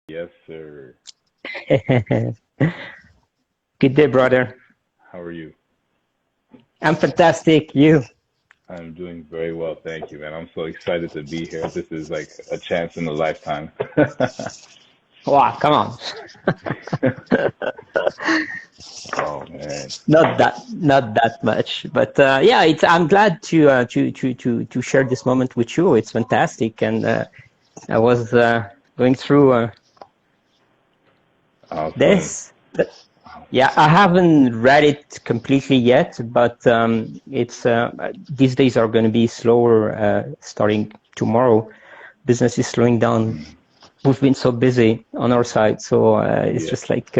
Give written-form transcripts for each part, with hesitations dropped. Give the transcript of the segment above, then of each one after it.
Yes, sir. Good day, brother. How are you? I'm fantastic. You? I'm doing very well, thank you, man. I'm so excited to be here. This is like a chance in a lifetime. Wow, come on. Oh man. Not that much, but yeah, I'm glad to share this moment with you. It's fantastic, and I was going through Awesome. this. Yeah, I haven't read it completely yet, but it's these days are going to be slower starting tomorrow. Business is slowing down. We've been so busy on our side, so it's just like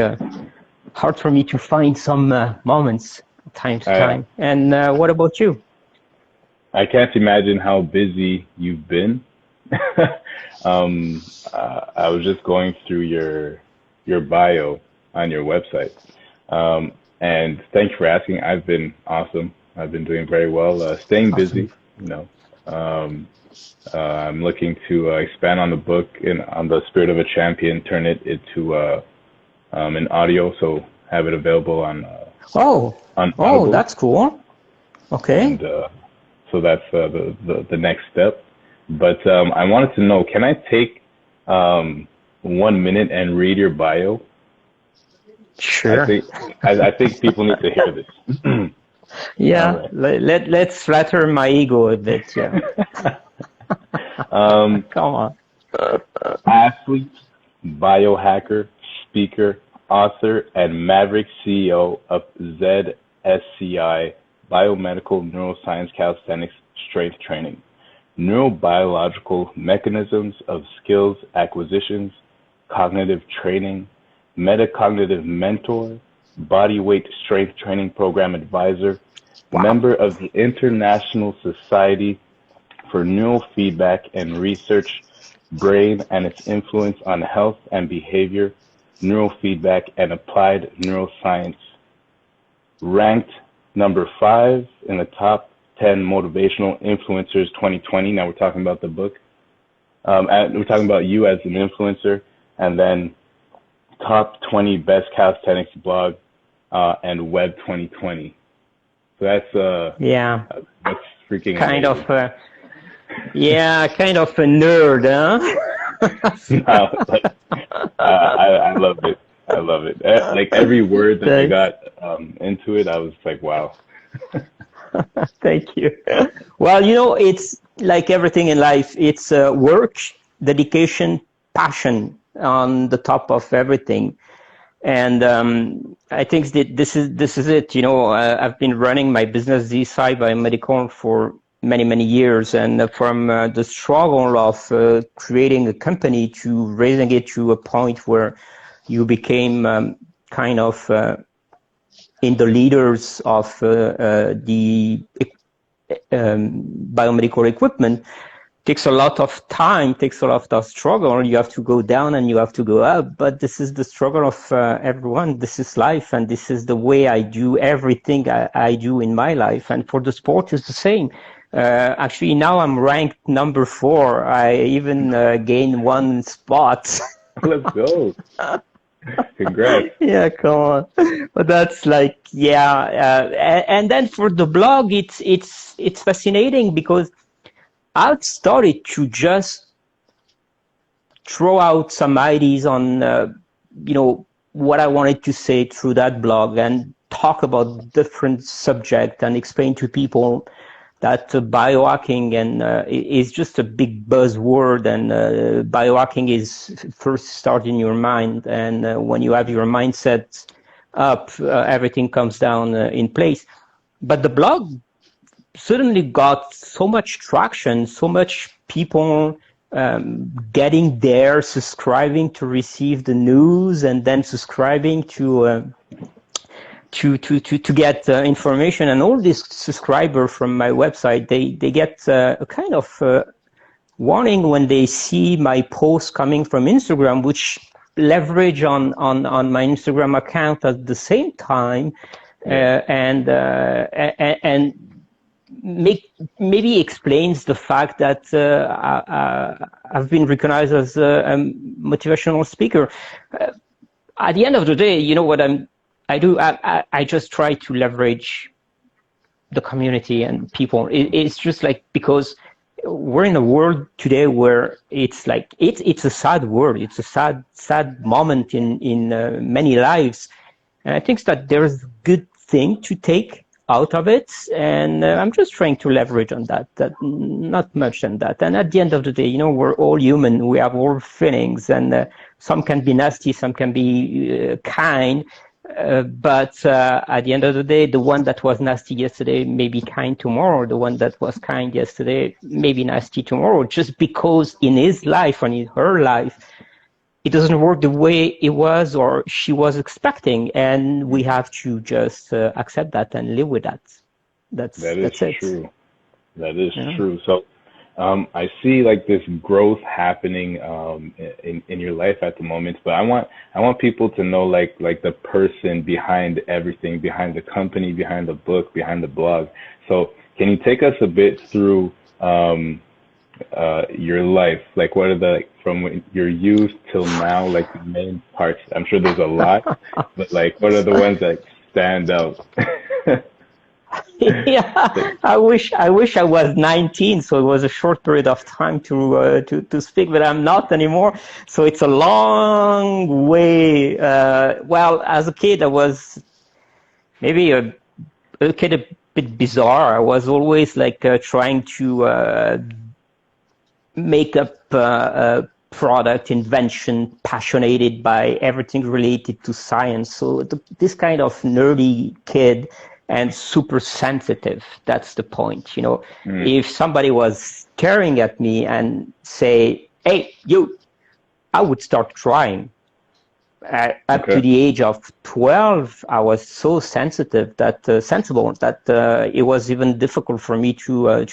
hard for me to find some moments time to time. And what about you? I can't imagine how busy you've been. I was just going through your bio on your website. And thank you for asking. I've been awesome. I've been doing very well, staying busy, you know. I'm looking to expand on the book on the Spirit of a Champion, turn it into an audio, so have it available on Audible. That's cool. Okay. And so that's the next step. But I wanted to know, can I take 1 minute and read your bio? Sure. I think people need to hear this. Yeah, right. Let's flatter my ego a bit. Yeah. Come on. Athlete, biohacker, speaker, author, and Maverick CEO of 𝘰𝘰𝘯𝘴𝘺, Biomedical Neuroscience Calisthenics Strength Training, Neurobiological Mechanisms of Skills Acquisitions, Cognitive Training, Metacognitive Mentor, Bodyweight Strength Training Program Advisor, member of the International Society for Neurofeedback and Research, Brain and its Influence on Health and Behavior, Neurofeedback and Applied Neuroscience. Ranked number 5 in the top 10 Motivational Influencers 2020. Now we're talking about the book. We're talking about you as an influencer, and then top 20 best calisthenics blog and web 2020. So that's that's freaking kind amazing. Kind of a nerd, huh? I love it. I love it. Like every word that I got into it, I was like, wow. Thank you. Well, you know, it's like everything in life. It's work, dedication, passion on the top of everything. And I think that this is it. You know, I've been running my business 𝘰𝘰 Biomedical for many years, and from the struggle of creating a company to raising it to a point where you became kind of in the leaders of the biomedical equipment, takes a lot of time, takes a lot of struggle. You have to go down and you have to go up, but this is the struggle of everyone. This is life, and this is the way I do everything I do in my life. And for the sport, it's the same. Actually, now I'm ranked number 4. I even gained 1 spot. Let's go. Congrats. Yeah, come on. But that's like, and then for the blog, it's fascinating because I've started to just throw out some ideas on, what I wanted to say through that blog, and talk about different subjects and explain to people that biohacking is just a big buzzword, and biohacking is first start in your mind, and when you have your mindset up, everything comes down in place. But the blog suddenly got so much traction, so much people getting there, subscribing to receive the news, and then subscribing to get information. And all these subscribers from my website, they get a kind of warning when they see my posts coming from Instagram, which leverage on my Instagram account at the same time, and maybe explains the fact that I've been recognized as a motivational speaker. At the end of the day, you know what I do? I just try to leverage the community and people. It's just like, because we're in a world today where it's like, it's a sad world. It's a sad moment in many lives. And I think that there's good thing to take out of it. And I'm just trying to leverage on that, not much than that. And at the end of the day, you know, we're all human. We have all feelings, and some can be nasty, some can be kind. But at the end of the day, the one that was nasty yesterday may be kind tomorrow. The one that was kind yesterday may be nasty tomorrow, just because in his life and in her life, it doesn't work the way it was or she was expecting. And we have to just accept that and live with that. That's true. That is true. So I see like this growth happening in your life at the moment, but I want people to know like the person behind everything, behind the company, behind the book, behind the blog. So can you take us a bit through your life? Like, what are the, from your youth till now, like the main parts? I'm sure there's a lot, but like, what are the ones that stand out? Yeah, I wish I was 19, so it was a short period of time to speak, but I'm not anymore. So it's a long way. Well, as a kid, I was maybe a kid a bit bizarre. I was always like trying to make up a product, invention, passionated by everything related to science. So this kind of nerdy kid. And super sensitive. That's the point, you know. If somebody was staring at me and say, "Hey, you," I would start crying. Up to the age of 12, I was so sensitive that sensible that it was even difficult for me to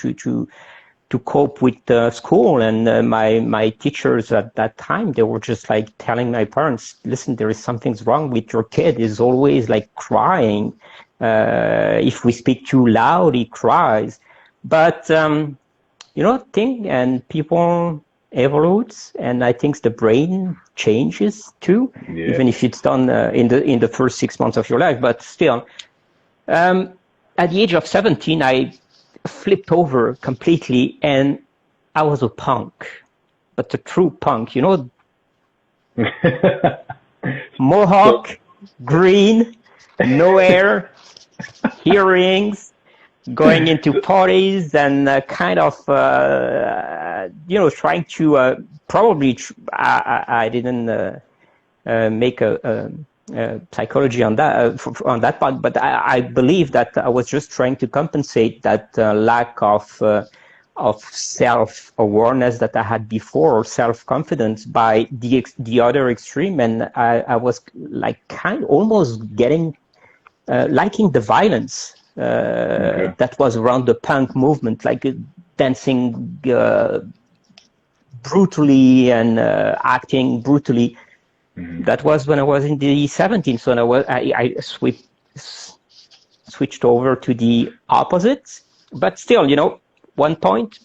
cope with school. And my teachers at that time, they were just like telling my parents, "Listen, there is something's wrong with your kid. He's always like crying. If we speak too loud, he cries." But you know, people evolves, and I think the brain changes too, even if it's done in the first 6 months of your life. But still, at the age of 17, I flipped over completely, and I was a punk, but a true punk, you know. Mohawk, green, no hair, earrings, going into parties, and kind of, you know, trying to probably, I didn't make a psychology on that part, but I believe that I was just trying to compensate that lack of self-awareness that I had before, or self-confidence, by the other extreme. And I was like almost getting liking the violence that was around the punk movement, like dancing brutally and acting brutally. That was when I was in the 17th. So I switched over to the opposite. But still, you know, one point,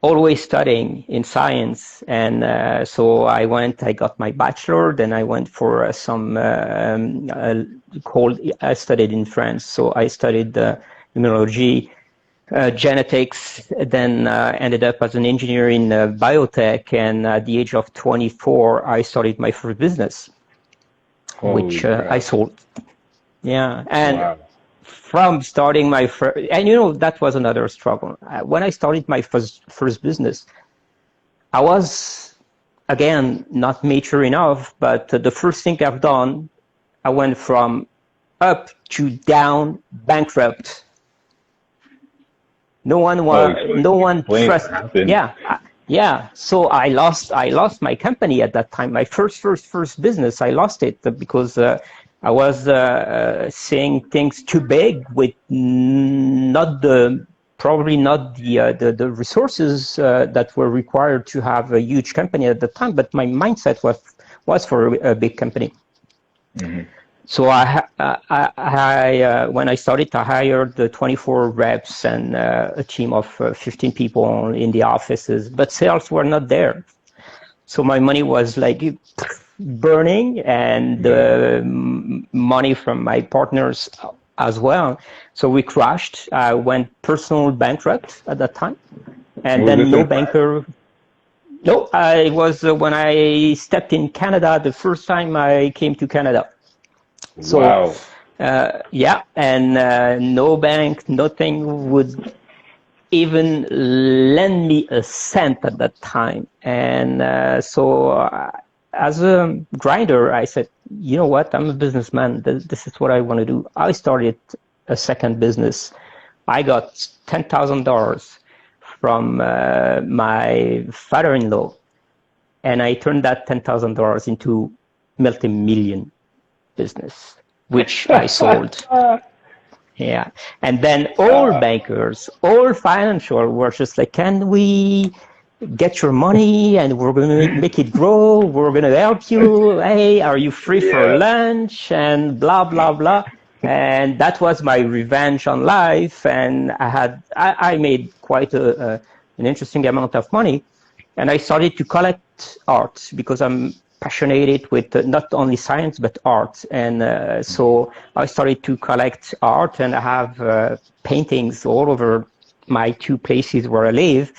always studying in science. And so I got my bachelor, then I went for some I studied in France. So I studied immunology, genetics, then ended up as an engineer in biotech. And at the age of 24, I started my first business, which I sold. Yeah. And from starting my first, and you know, that was another struggle. When I started my first business, I was, again, not mature enough, but the first thing I've done, I went from up to down, bankrupt. No one trusted. Yeah. So I lost my company at that time. My first business, I lost it because I was seeing things too big with probably not the resources that were required to have a huge company at the time. But my mindset was for a big company. So when I started, I hired the 24 reps and a team of 15 people in the offices, but sales were not there. So my money was like burning, and the money from my partners as well. So we crashed. I went personal bankrupt at that time, and then no banker. No, I was when I stepped in Canada the first time I came to Canada. So, wow. Yeah, and no bank, nothing would even lend me a cent at that time. And so as a grinder, I said, you know what, I'm a businessman. This is what I want to do. I started a second business. I got $10,000 from my father-in-law, and I turned that $10,000 into multi-million business, which I sold. Yeah. And then all bankers, all financial were just like, can we get your money and we're going to make it grow? We're going to help you. Hey, are you free for lunch? And blah, blah, blah. And that was my revenge on life. And I made quite an interesting amount of money. And I started to collect art because I'm passionate with not only science but art, and so I started to collect art, and I have paintings all over my two places where I live,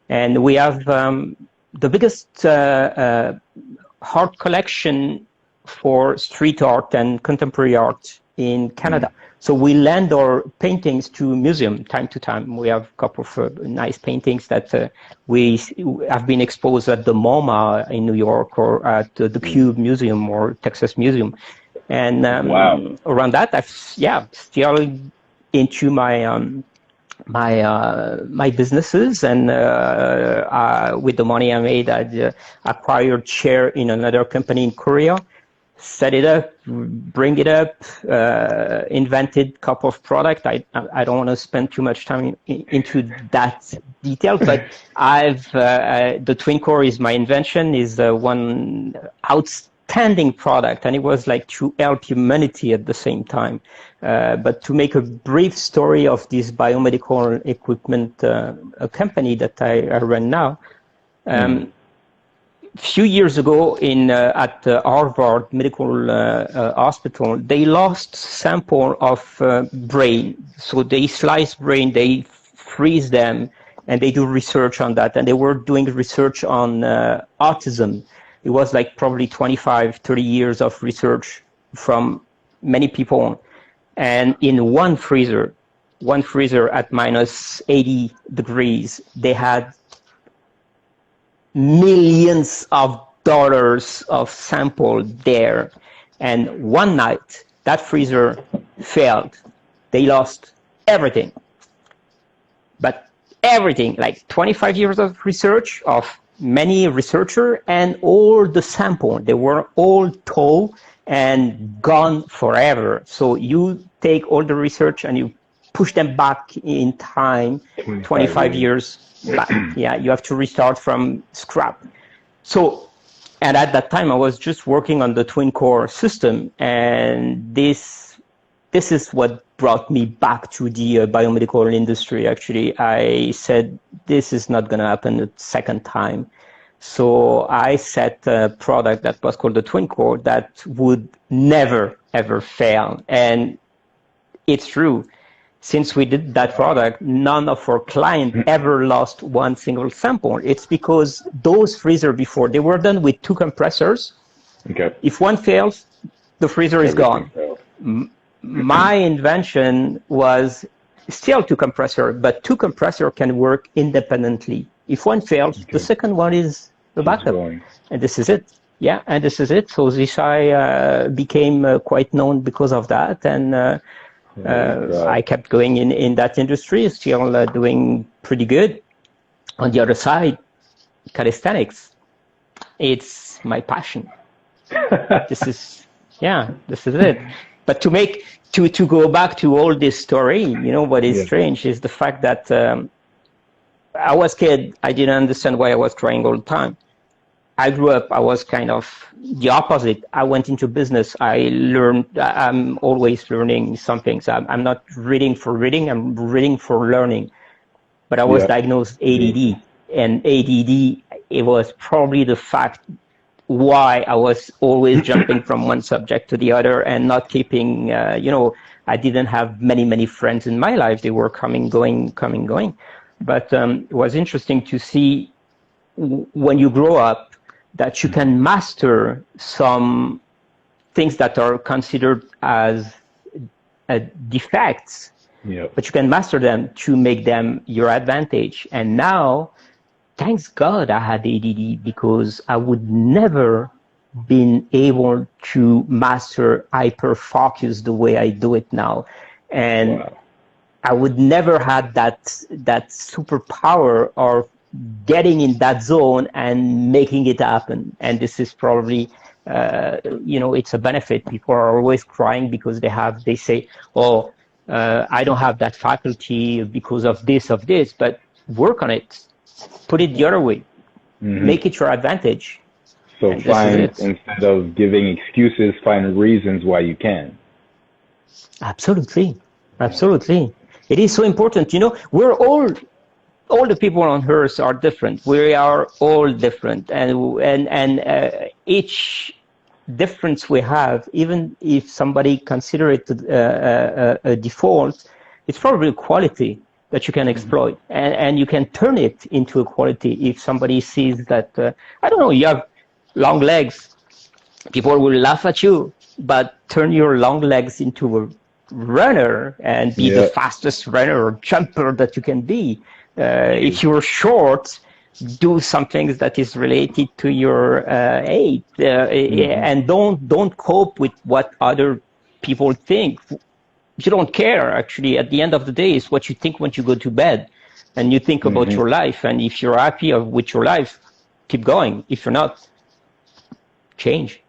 and we have the biggest art collection for street art and contemporary art in Canada. So we lend our paintings to museum time to time. We have a couple of nice paintings that we have been exposed at the MoMA in New York, or at the Cube Museum or Texas Museum. And around that, I've still into my my businesses, and with the money I made, I acquired share in another company in Korea. Set it up, bring it up, invented a couple of products. I don't want to spend too much time into that detail, but the Twin Core is my invention, is one outstanding product, and it was like to help humanity at the same time. But to make a brief story of this biomedical equipment a company that I run now, few years ago at Harvard Medical Hospital, they lost sample of brain. So they slice brain, they freeze them, and they do research on that. And they were doing research on autism. It was like probably 25, 30 years of research from many people. And in one freezer at minus 80 degrees, they had millions of dollars of sample there. And one night, that freezer failed. They lost everything. But everything, like 25 years of research of many researchers, and all the sample, they were all told and gone forever. So you take all the research and you push them back in time, 25 years. But yeah, you have to restart from scrap. So, and at that time, I was just working on the Twin Core system, and this is what brought me back to the biomedical industry. Actually, I said this is not going to happen a second time. So I set a product that was called the Twin Core that would never ever fail, and it's true. Since we did that product, none of our clients ever lost one single sample. It's because those freezers before, they were done with 2 compressors. Okay. If one fails, the freezer is gone. My invention was still 2 compressors, but 2 compressors can work independently. If one fails, the second one is the backup. And this is it. Yeah, and this is it. So this I became quite known because of that. And I kept going in that industry, still doing pretty good. On the other side, calisthenics, it's my passion. This is it. But to go back to all this story, you know, what is strange is the fact that I was a kid. I didn't understand why I was crying all the time. I grew up, I was kind of the opposite. I went into business. I'm always learning some things. I'm not reading for reading, I'm reading for learning. But I was diagnosed ADD, and ADD, it was probably the fact why I was always jumping from one subject to the other and not keeping, I didn't have many friends in my life. They were coming, going. But it was interesting to see when you grow up that you can master some things that are considered as defects, but you can master them to make them your advantage. And now, thanks God I had ADD, because I would never been able to master hyper-focus the way I do it now. And I would never have that superpower of getting in that zone and making it happen. And this is probably, it's a benefit. People are always crying because they say, oh, I don't have that faculty because of this, but work on it. Put it the other way. Make it your advantage. So instead of giving excuses, find reasons why you can. Absolutely. It is so important. We're all the people on Earth are different. We are all different, and each difference we have, even if somebody consider it a default, it's probably a quality that you can exploit, and you can turn it into a quality. If somebody sees that, I don't know, you have long legs, people will laugh at you, but turn your long legs into a runner and be the fastest runner or jumper that you can be. If you're short, do some things that is related to your age, and don't cope with what other people think. You don't care, actually. At the end of the day, it's what you think when you go to bed, and you think about your life. And if you're happy with your life, keep going. If you're not, change.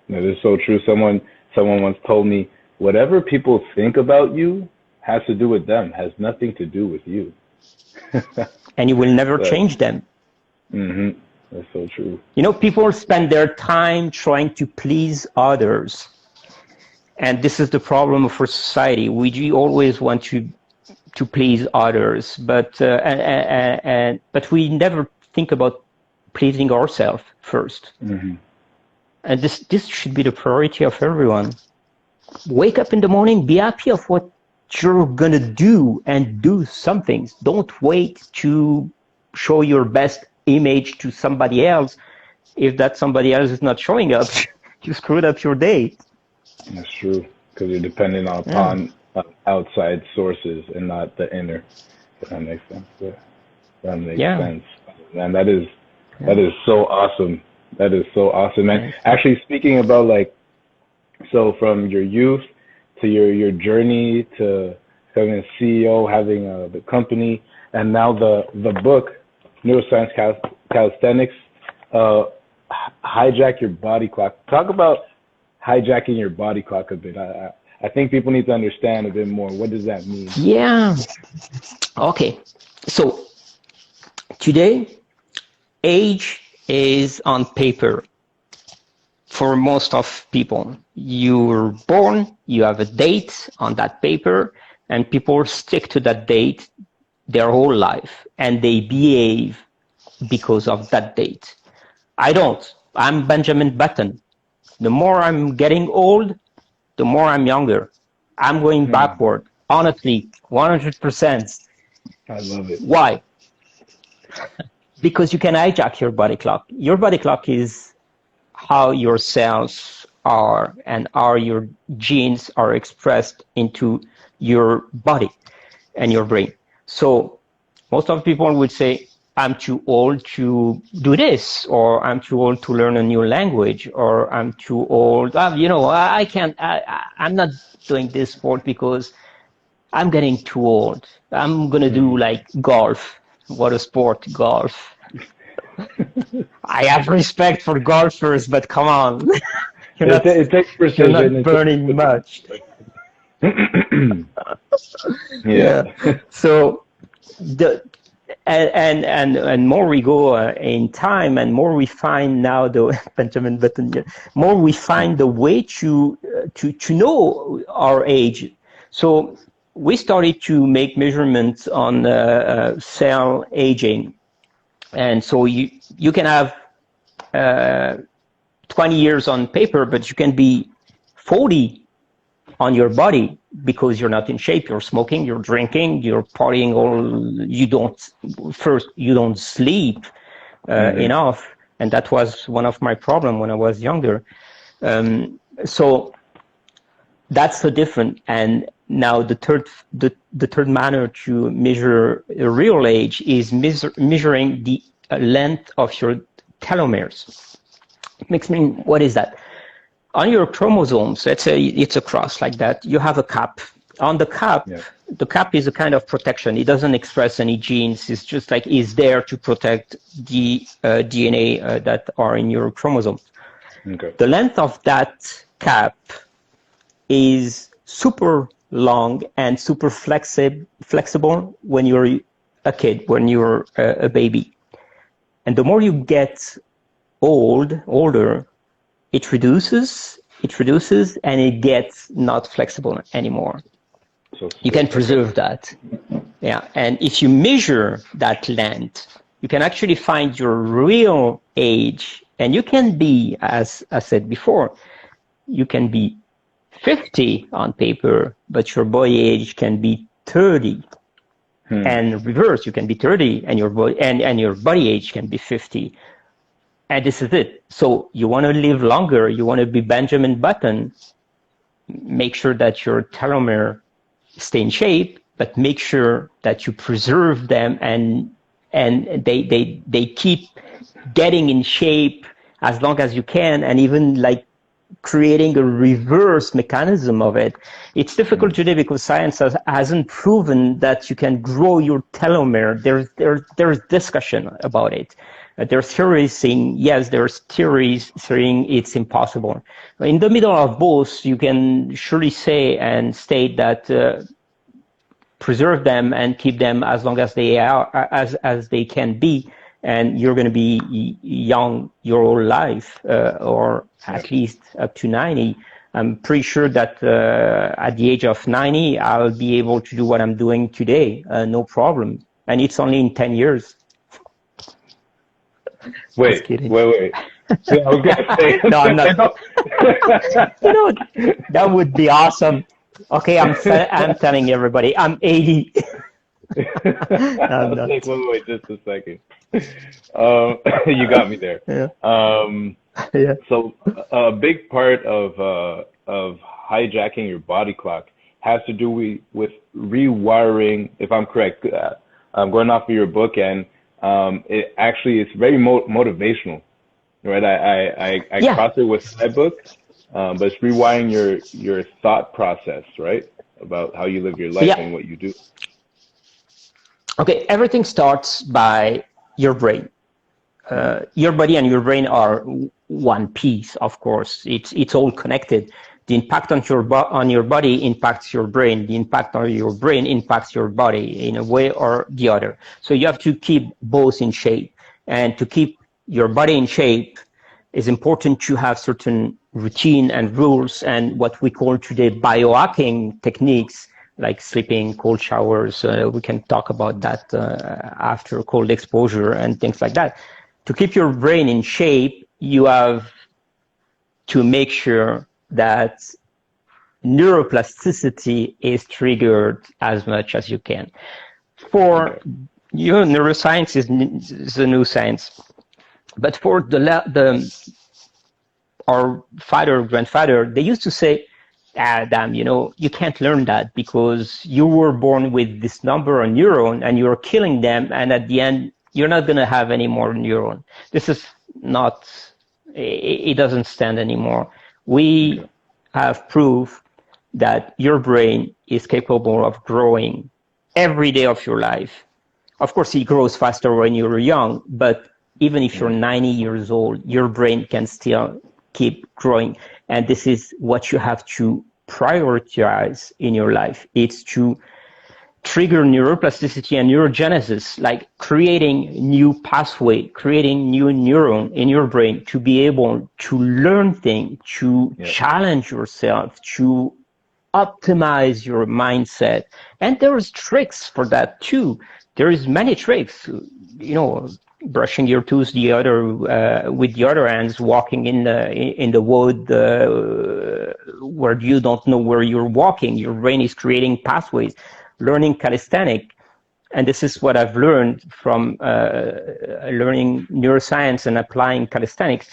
That is so true. Someone once told me, whatever people think about you has to do with them, has nothing to do with you. And you will never change them. That's so true. People spend their time trying to please others. And this is the problem of our society. We always want to please others, but we never think about pleasing ourselves first. And this should be the priority of everyone. Wake up in the morning, be happy of what you're going to do, and do some things. Don't wait to show your best image to somebody else. If that somebody else is not showing up, you screwed up your day. That's true, because you're depending upon outside sources and not the inner. If that makes sense. That makes sense. And that is so awesome. That is so awesome. And actually, speaking about so from your youth to your journey to becoming a CEO, having the company, and now the book, Neuroscience Calisthenics, hijack your body clock. Talk about hijacking your body clock a bit. I think people need to understand a bit more. What does that mean? Yeah. Okay. So today, age is on paper. For most of people, you were born, you have a date on that paper, and people stick to that date their whole life, and they behave because of that date. I don't. I'm Benjamin Button. The more I'm getting old, the more I'm younger. I'm going backward, honestly, 100%. I love it. Why? Because you can hijack your body clock. Your body clock is how your cells are and how your genes are expressed into your body and your brain. So most of the people would say, I'm too old to do this, or I'm too old to learn a new language, or I'm too old, I can't, I'm not doing this sport because I'm getting too old. I'm going to do golf. What a sport, golf. I have respect for golfers, but come on. It takes precision. You're not burning much. Yeah. So and more we go in time, and more we find now the Benjamin Button, more we find the way to know our age. So we started to make measurements on cell aging, and so you can have 20 years on paper, but you can be 40 on your body because you're not in shape, you're smoking, you're drinking, you're partying, you don't sleep enough. And that was one of my problems when I was younger. So that's the difference. And now the third manner to measure a real age is measuring the length of your telomeres. What is that? On your chromosomes, let's say it's a cross like that, you have a cap. On the cap, the cap is a kind of protection. It doesn't express any genes. It's just like it's there to protect the DNA that are in your chromosomes. Okay. The length of that cap is super long and super flexible when you're a kid, when you're a baby. And the more you get older, it reduces, and it gets not flexible anymore. So you can preserve that. Yeah. And if you measure that length, you can actually find your real age. And you can be, as I said before, you can be 50 on paper, but your body age can be 30. And reverse, you can be 30 and your body age can be 50. And this is it. So you want to live longer, you want to be Benjamin Button, make sure that your telomere stay in shape, but make sure that you preserve them and they keep getting in shape as long as you can, and even like creating a reverse mechanism of it. It's difficult today because science hasn't proven that you can grow your telomere. There's discussion about it. There's theories saying yes, there's theories saying it's impossible. In the middle of both, you can surely say and state that preserve them and keep them as long as they are, as they can be, and you're going to be young your whole life, or at least up to 90. I'm pretty sure that at the age of 90, I'll be able to do what I'm doing today, no problem. And it's only in 10 years. Wait. Yeah, I was gonna say. No, I'm not. That would be awesome. Okay, I'm telling everybody, I'm 80. No, wait, just a second. You got me there. Yeah. Yeah. So a big part of hijacking your body clock has to do with rewiring. If I'm correct, I'm going off of your book, and it's very motivational, right? I cross it with my book, but it's rewiring your thought process, right? About how you live your life and what you do. Okay, everything starts by your brain. Your body and your brain are one piece, of course. It's all connected. The impact on your body impacts your brain. The impact on your brain impacts your body in a way or the other. So you have to keep both in shape. And to keep your body in shape, it's important to have certain routine and rules and what we call today biohacking techniques, like sleeping, cold showers. We can talk about that after cold exposure and things like that. To keep your brain in shape, you have to make sure that neuroplasticity is triggered as much as you can. For neuroscience is the new science, but for our father, grandfather, they used to say, damn, you can't learn that because you were born with this number of neuron and you're killing them, and at the end, you're not going to have any more neuron. This is not, it doesn't stand anymore. We have proof that your brain is capable of growing every day of your life. Of course, it grows faster when you're young, but even if you're 90 years old, your brain can still keep growing. And this is what you have to prioritize in your life. It's to trigger neuroplasticity and neurogenesis, like creating new pathway, creating new neuron in your brain to be able to learn things, to challenge yourself, to optimize your mindset. And there's tricks for that too. There is many tricks, you know, brushing your teeth the other with the other hands, walking in the wood where you don't know where you're walking. Your brain is creating pathways. Learning calisthenics, and this is what I've learned from learning neuroscience and applying calisthenics.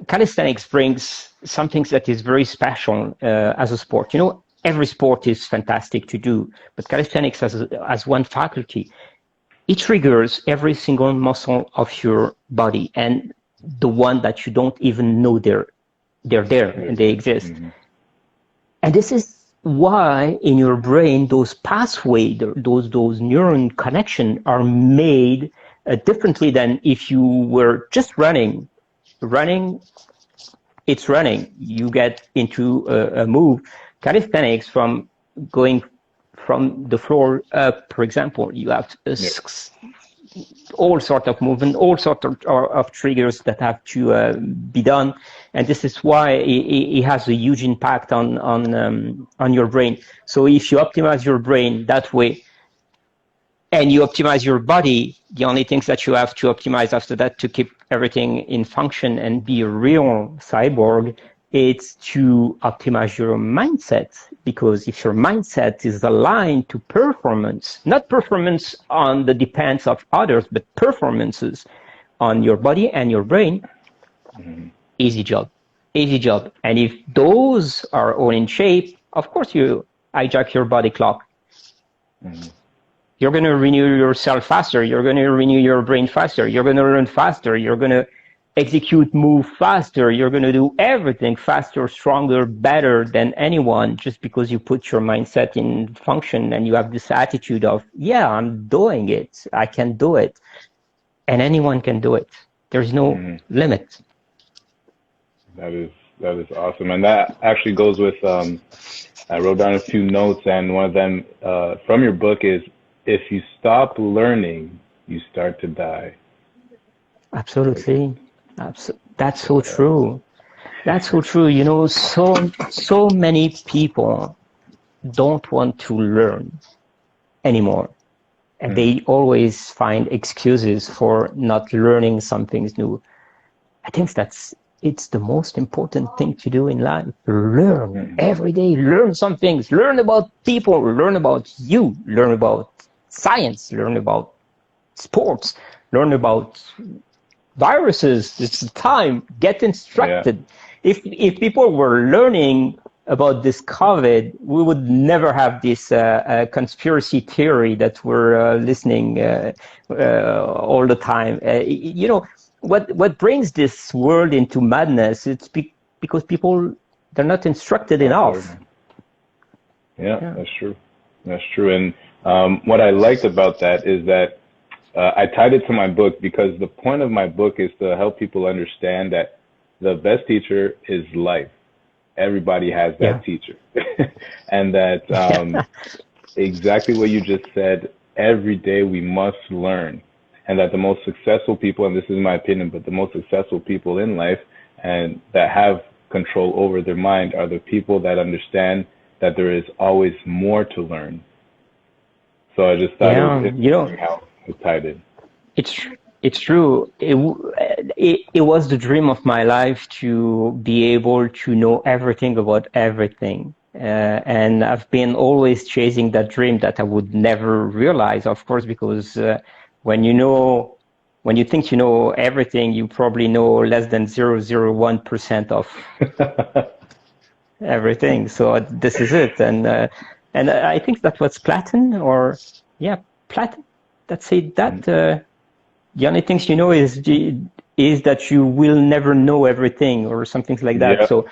Calisthenics brings something that is very special as a sport. You know, every sport is fantastic to do, but calisthenics has one faculty. It triggers every single muscle of your body, and the one that you don't even know they're there and they exist. Mm-hmm. And this is why in your brain those pathways, those neuron connections are made differently than if you were just running. It's running. You get into a move. Calisthenics, from going from the floor up, for example, you have all sorts of movement, all sorts of triggers that have to be done, and this is why it has a huge impact on your brain. So if you optimize your brain that way, and you optimize your body, the only things that you have to optimize after that to keep everything in function and be a real cyborg, it's to optimize your mindset. Because if your mindset is aligned to performance, not performance on the depends of others, but performances on your body and your brain, easy job. And if those are all in shape, of course you hijack your body clock. You're going to renew yourself faster. You're going to renew your brain faster. You're going to learn faster. You're going to execute, move faster. You're going to do everything faster, stronger, better than anyone, just because you put your mindset in function and you have this attitude of, yeah, I'm doing it. I can do it. And anyone can do it. There's no limit. That is awesome. And that actually goes with, I wrote down a few notes, and one of them from your book is, if you stop learning, you start to die. Absolutely. That's so true. That's so true. You know, so many people don't want to learn anymore. And they always find excuses for not learning something new. I think it's the most important thing to do in life. Learn every day, learn some things, learn about people, learn about you, learn about science, learn about sports, learn about viruses. It's time. Get instructed. Yeah. If people were learning about this COVID, we would never have this conspiracy theory that we're listening all the time. You know, what brings this world into madness? It's because people, they're not instructed enough. Yeah, that's true. That's true. And what I liked about that is that I tied it to my book, because the point of my book is to help people understand that the best teacher is life. Everybody has that teacher. And that exactly what you just said, every day we must learn. And that the most successful people, and this is my opinion, but the most successful people in life and that have control over their mind are the people that understand that there is always more to learn. So I just thought it was how it tied in. It's true. It was the dream of my life to be able to know everything about everything. And I've been always chasing that dream that I would never realize, of course, because when you think you know everything, you probably know less than 0.001% of everything. So this is it. And I think that was Platon, Platon that said that the only things you know is that you will never know everything, or something like that. So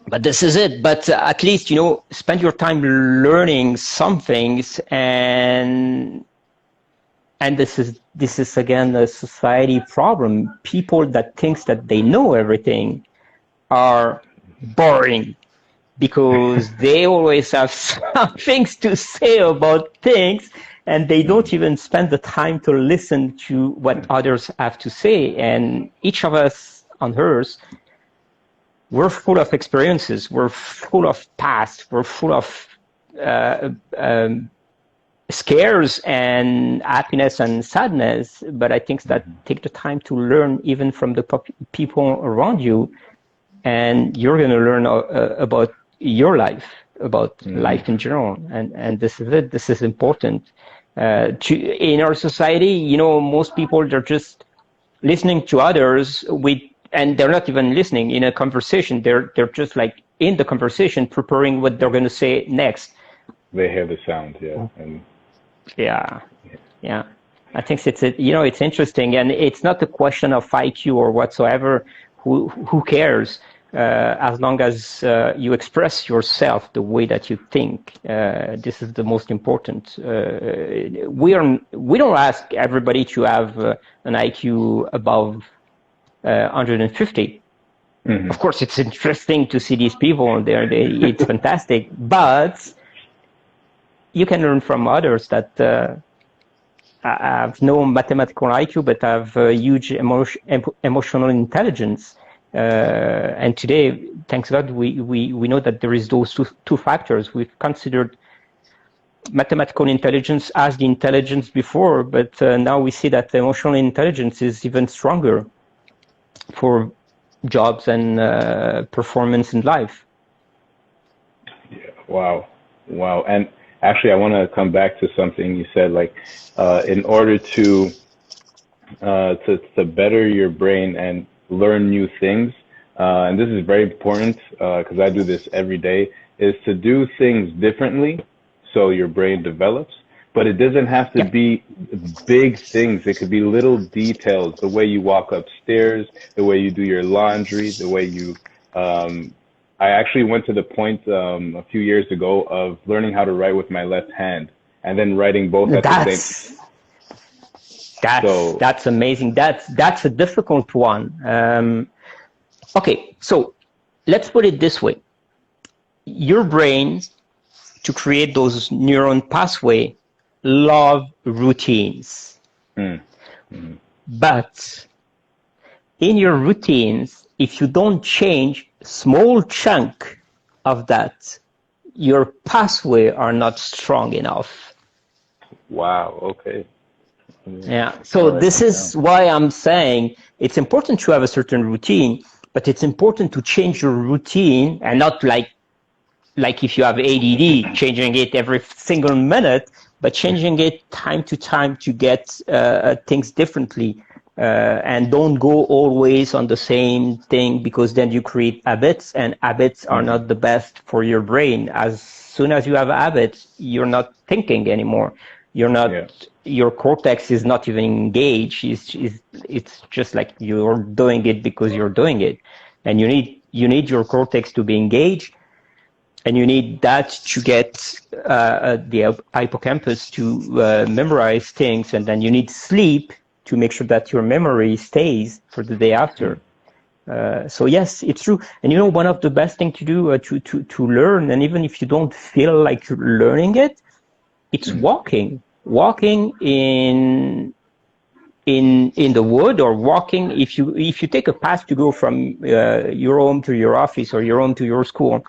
but this is it. But at least, you know, spend your time learning some things, and this is again a society problem. People that thinks that they know everything are boring. because they always have some things to say about things, and they don't even spend the time to listen to what others have to say. And each of us on Earth, we're full of experiences, we're full of past, we're full of scares and happiness and sadness. But I think that take the time to learn even from the people around you, and you're going to learn about your life, about life in general. And this is it. This is important. In our society, you know, most people, they're just listening to others and they're not even listening in a conversation. They're just like in the conversation, preparing what they're going to say next. They hear the sound, yeah. And yeah. I think it's interesting, and it's not a question of IQ or whatsoever. Who cares? As long as you express yourself the way that you think, this is the most important. We don't ask everybody to have an IQ above 150. Mm-hmm. Of course, it's interesting to see these people there. It's fantastic, but you can learn from others that have no mathematical IQ, but have huge emotional intelligence. And today, thanks God, we know that there is those two factors. We've considered mathematical intelligence as the intelligence before, but now we see that emotional intelligence is even stronger for jobs and performance in life. Yeah, wow. And actually, I want to come back to something you said, like in order to better your brain and learn new things, and this is very important because I do this every day, is to do things differently so your brain develops. But it doesn't have to be big things. It could be little details, the way you walk upstairs, the way you do your laundry, the way you I actually went to the point a few years ago of learning how to write with my left hand and then writing both at the same time. That's amazing. That's a difficult one. Okay, so let's put it this way. Your brain, to create those neuron pathway, love routines. But in your routines, if you don't change small chunk of that, your pathway are not strong enough. Wow, okay. Yeah, so this is why I'm saying it's important to have a certain routine, but it's important to change your routine, and not like if you have ADD, changing it every single minute, but changing it time to time to get things differently. And don't go always on the same thing, because then you create habits, and habits are not the best for your brain. As soon as you have habits, you're not thinking anymore. You're not, your cortex is not even engaged. It's just like you're doing it because you're doing it. And you need your cortex to be engaged, and you need that to get the hippocampus to memorize things, and then you need sleep to make sure that your memory stays for the day after. So yes, it's true. And you know, one of the best things to do to learn, and even if you don't feel like learning it, it's walking in the wood, or walking. If you take a path to go from your home to your office, or your home to your school,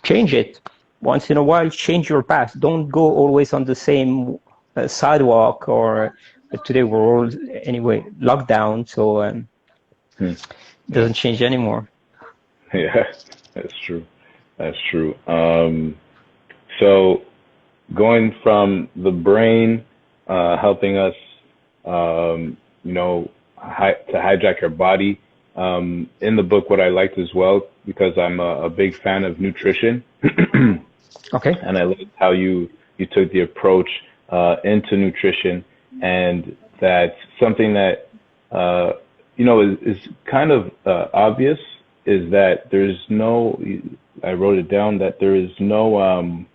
change it once in a while. Change your path. Don't go always on the same sidewalk. But today we're all anyway locked down, so it doesn't change anymore. Yeah, that's true. So going from the brain helping us, to hijack our body. In the book, what I liked as well, because I'm a big fan of nutrition. Okay. And I liked how you took the approach into nutrition, and that something that is kind of obvious is that there's no. I wrote it down that there's no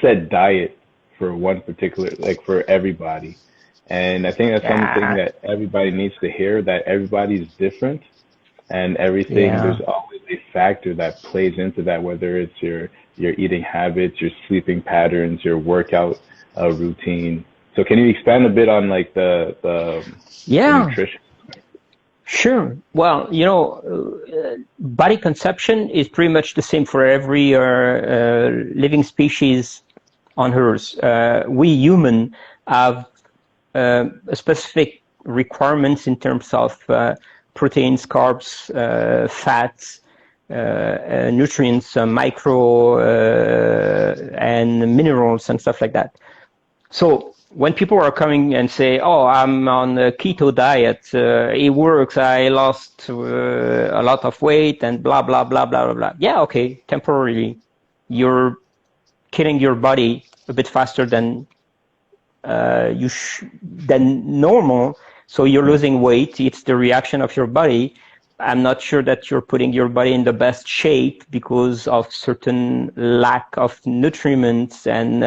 set diet for one particular, like for everybody. And I think that's something that everybody needs to hear, that everybody's different. and everything. Yeah. There's always a factor that plays into that, whether it's your eating habits, your sleeping patterns, your workout routine. So can you expand a bit on like the nutrition? Sure. Well, body conception is pretty much the same for every living species on Earth. We human have specific requirements in terms of proteins, carbs, fats, nutrients, micro and minerals and stuff like that. So when people are coming and say, "Oh, I'm on a keto diet, it works, I lost a lot of weight and blah, blah, blah, blah, blah, blah." Yeah, okay, temporarily, you're killing your body a bit faster than than normal. So you're losing weight. It's the reaction of your body. I'm not sure that you're putting your body in the best shape because of certain lack of nutrients, and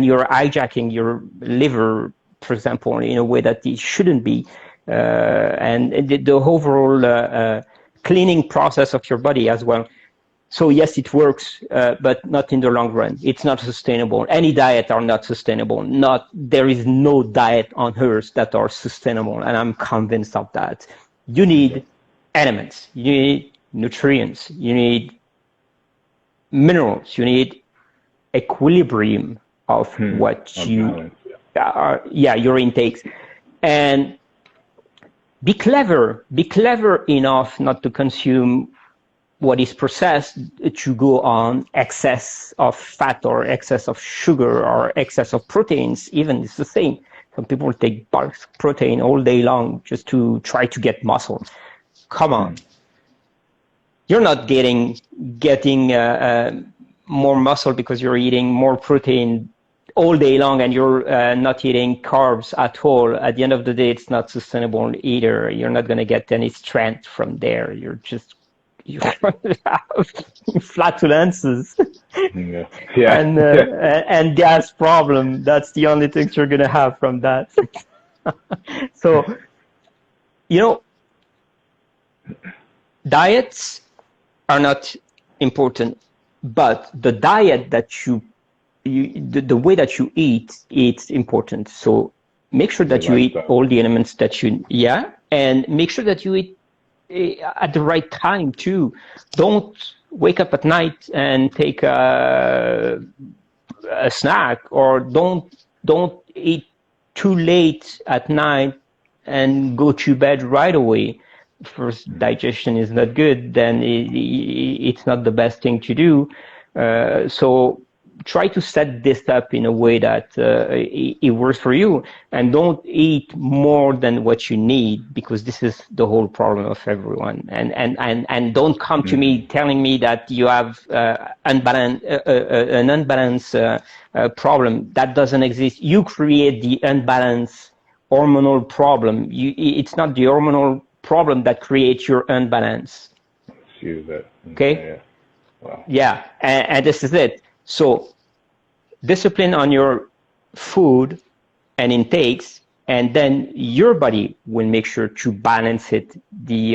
you're hijacking your liver, for example, in a way that it shouldn't be, and the overall cleaning process of your body as well. So yes, it works, but not in the long run. It's not sustainable. Any diet are not sustainable. There is no diet on Earth that are sustainable, and I'm convinced of that. You need elements, you need nutrients, you need minerals, you need equilibrium of what you your intakes, and be clever enough not to consume what is processed to go on excess of fat or excess of sugar or excess of proteins. Even it's the same. Some people take bulk protein all day long just to try to get muscle. Come on, you're not getting more muscle because you're eating more protein all day long and you're not eating carbs at all. At the end of the day, it's not sustainable either. You're not going to get any strength from there. You're going to have flatulences and gas problem. That's the only things you're going to have from that. So, diets are not important, but the diet that the way that you eat, it's important. So make sure that you eat all the elements that and make sure that you eat at the right time too. Don't wake up at night and take a snack, or don't eat too late at night and go to bed right away. First, digestion is not good, then it's not the best thing to do. So try to set this up in a way that it works for you, and don't eat more than what you need, because this is the whole problem of everyone. And don't come to me telling me that you have an unbalanced problem. That doesn't exist. You create the unbalanced hormonal problem. It's not the hormonal problem that creates your unbalance. Okay? Wow. Yeah, and this is it. So discipline on your food and intakes, and then your body will make sure to balance it the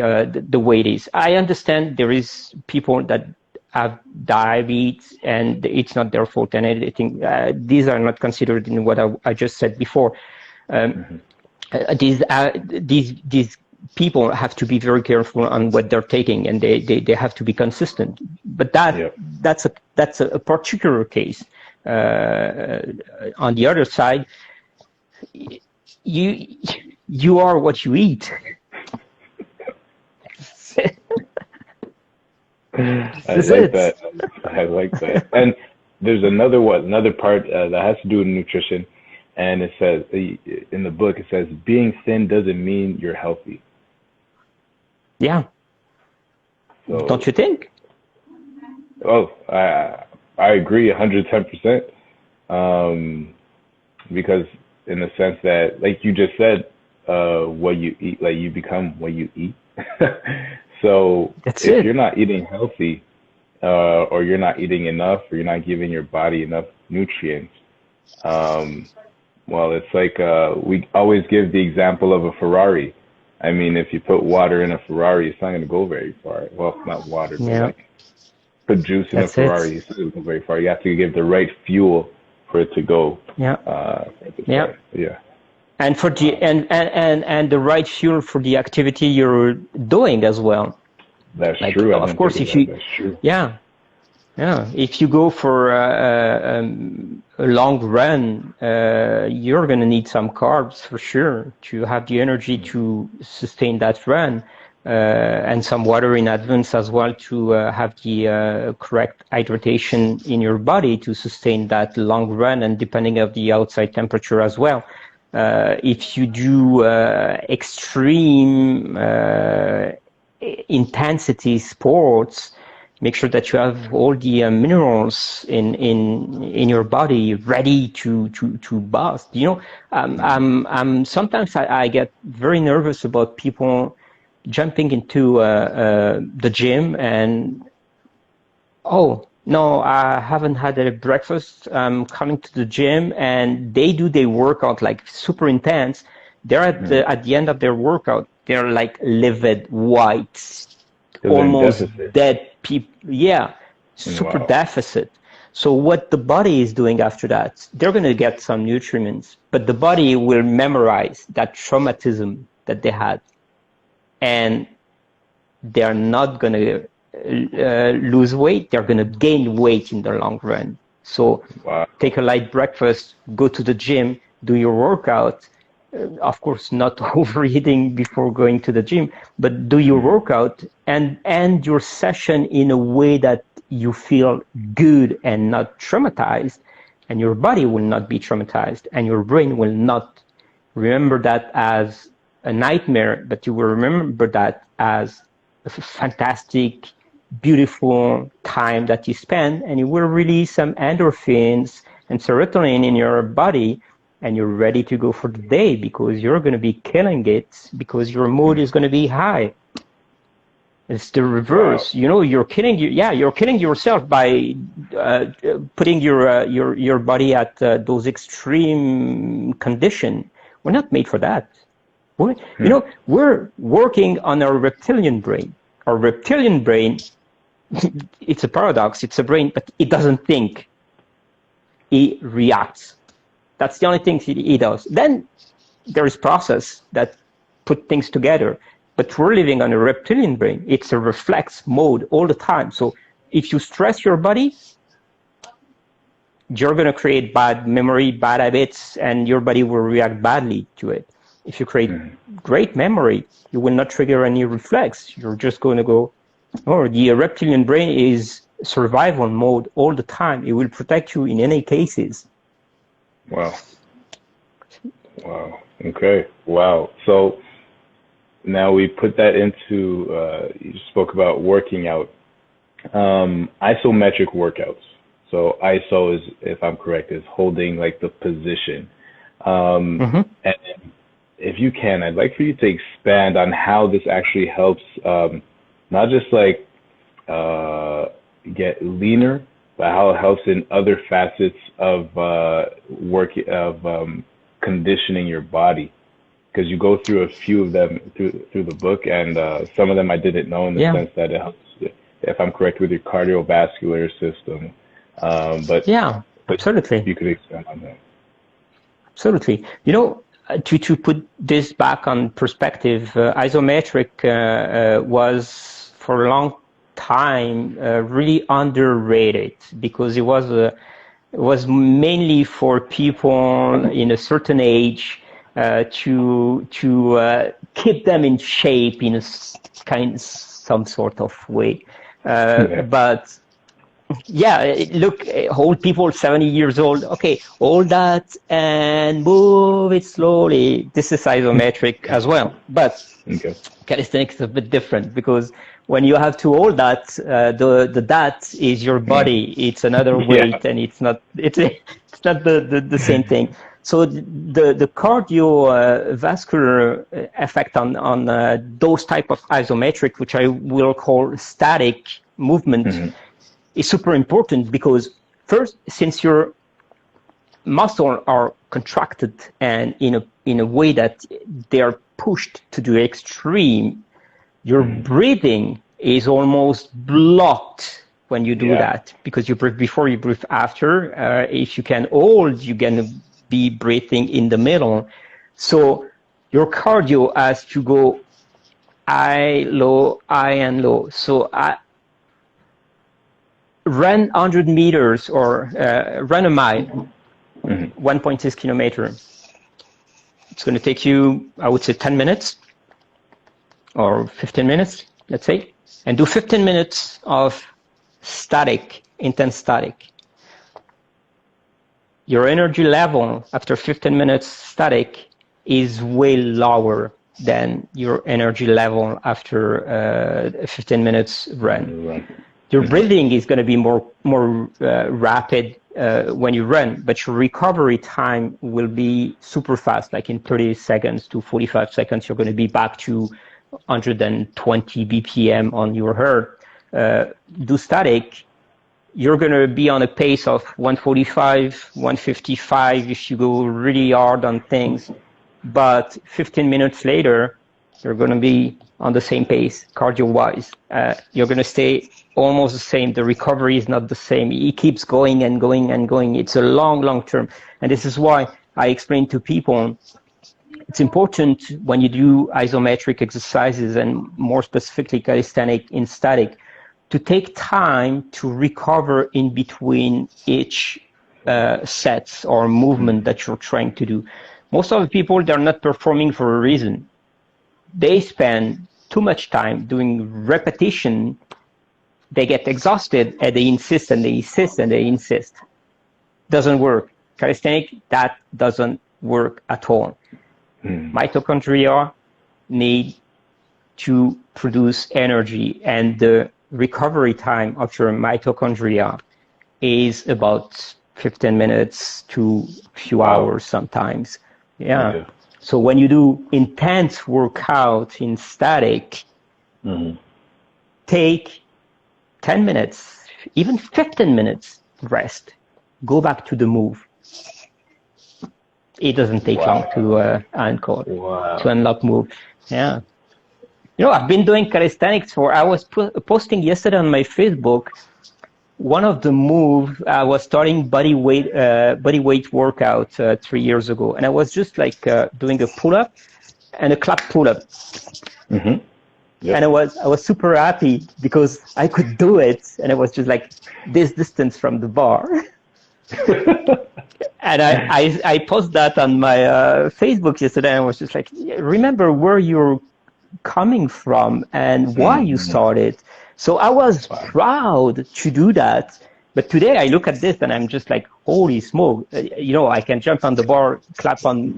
way it is. I understand there is people that have diabetes and it's not their fault, and I think these are not considered in what I just said before. These people have to be very careful on what they're taking, and they have to be consistent. But that's a particular case. On the other side, you are what you eat. I like that. And there's another part that has to do with nutrition, and it says in the book, it says being thin doesn't mean you're healthy. Yeah. So, don't you think? Oh, I agree 110%. Because in the sense that, like you just said, what you eat, like you become what you eat. So if you're not eating healthy, or you're not eating enough, or you're not giving your body enough nutrients, well, it's like we always give the example of a Ferrari. I mean, if you put water in a Ferrari, it's not going to go very far. Well, not water, but Yeah, like juice in a that's it. Ferrari, it's not going to go very far. You have to give the right fuel for it to go. Yeah, For it to yeah. start. Yeah. And for the and the right fuel for the activity you're doing as well. That's Like, true. I of didn't course, think of if that. you, That's true. yeah, yeah, if you go for a long run, you're going to need some carbs for sure to have the energy to sustain that run, and some water in advance as well to have the correct hydration in your body to sustain that long run, and depending of the outside temperature as well. If you do extreme intensity sports, make sure that you have all the minerals in your body ready to bust. You know, I'm sometimes I get very nervous about people jumping into the gym and, oh no, I haven't had a breakfast. I'm coming to the gym, and they do their workout like super intense. They're at the end of their workout, they're like livid white, almost dead people. Yeah, super deficit. So what the body is doing after that, they're going to get some nutrients, but the body will memorize that traumatism that they had, and they're not going to lose weight. They're going to gain weight in the long run. So take a light breakfast, go to the gym, do your workout. Of course, not overeating before going to the gym, but do your workout and end your session in a way that you feel good and not traumatized, and your body will not be traumatized, and your brain will not remember that as a nightmare, but you will remember that as a fantastic, beautiful time that you spend, and you will release some endorphins and serotonin in your body, and you're ready to go for the day because you're going to be killing it, because your mood is going to be high. It's the reverse. You know, you're killing yourself by putting your body at those extreme conditions. We're not made for that. You know, we're working on our reptilian brain. Our reptilian brain, it's a paradox. It's a brain, but it doesn't think. It reacts. That's the only thing he does. Then there is process that put things together. But we're living on a reptilian brain. It's a reflex mode all the time. So if you stress your body, you're going to create bad memory, bad habits, and your body will react badly to it. If you create great memory, you will not trigger any reflex. You're just going to go, or the reptilian brain is survival mode all the time. It will protect you in any cases. Wow. Wow. Okay. Wow. So now we put that into, you spoke about working out, isometric workouts. So ISO is, if I'm correct, is holding like the position. And if you can, I'd like for you to expand on how this actually helps, not just like get leaner, but how it helps in other facets of conditioning your body. Because you go through a few of them through the book, and some of them I didn't know in the sense that it helps, if I'm correct, with your cardiovascular system. But absolutely. If you could expand on that. Absolutely. You know, to put this back on perspective, isometric was for a long time really underrated, because it was mainly for people in a certain age, to keep them in shape in some sort of way. But look, old people, 70 years old, okay, hold that and move it slowly. This is isometric as well, but calisthenics is a bit different, because when you have to hold that, the that is your body. It's another weight, and it's not not the same thing. So the cardiovascular effect on those type of isometric, which I will call static movement, is super important, because first, since your muscles are contracted and in a way that they are pushed to the extreme, your breathing is almost blocked when you do that, because you breathe before, you breathe after. If you can hold, you're going to be breathing in the middle. So your cardio has to go high, low, high, and low. So run 100 meters or run a mile, 1.6 kilometers. It's going to take you, I would say, 10 minutes or 15 minutes, let's say, and do 15 minutes of static, intense static. Your energy level after 15 minutes static is way lower than your energy level after 15 minutes run. Your breathing is going to be more rapid when you run, but your recovery time will be super fast, like in 30 seconds to 45 seconds, you're going to be back to 120 BPM on your heart. Do static, you're going to be on a pace of 145, 155 if you go really hard on things. But 15 minutes later, you're going to be on the same pace, cardio-wise. You're going to stay almost the same. The recovery is not the same. It keeps going and going and going. It's a long, long term. And this is why I explain to people, it's important when you do isometric exercises, and more specifically calisthenic in static, to take time to recover in between each sets or movement that you're trying to do. Most of the people, they're not performing for a reason. They spend too much time doing repetition. They get exhausted and they insist and they insist and they insist. Doesn't work. Calisthenic, that doesn't work at all. Mitochondria need to produce energy, and the recovery time of your mitochondria is about 15 minutes to a few hours sometimes. Yeah. So when you do intense workout in static, take 10 minutes, even 15 minutes rest. Go back to the move. It doesn't take long to unlock move. Yeah. You know, I've been doing calisthenics I was posting yesterday on my Facebook. One of the moves, I was starting body weight workout 3 years ago, and I was just like doing a pull-up and a clap pull-up. And I was super happy because I could do it, and I was just like this distance from the bar. And I posted that on my Facebook yesterday, and I was just like, remember where you're coming from and why you started. So I was proud to do that. But today I look at this and I'm just like, holy smoke. You know, I can jump on the bar, clap on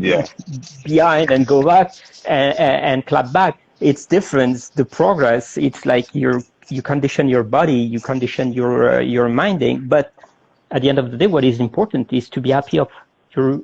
behind and go back and clap back. It's different. The progress, it's like you condition your body, you condition your minding. But at the end of the day, what is important is to be happy of your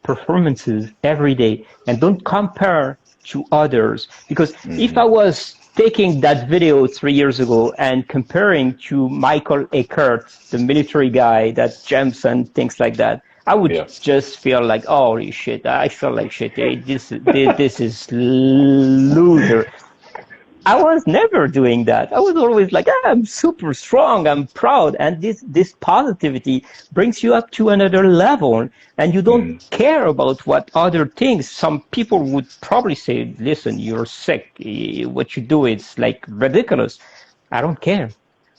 performances every day, and don't compare to others. Because if I was taking that video 3 years ago and comparing to Michael Eckert, the military guy that jumps and things like that, I would just feel like, holy shit, I feel like shit. Hey, this is loser. I was never doing that. I was always like, I'm super strong, I'm proud. And this positivity brings you up to another level, and you don't care about what other things. Some people would probably say, listen, you're sick. What you do is like ridiculous. I don't care.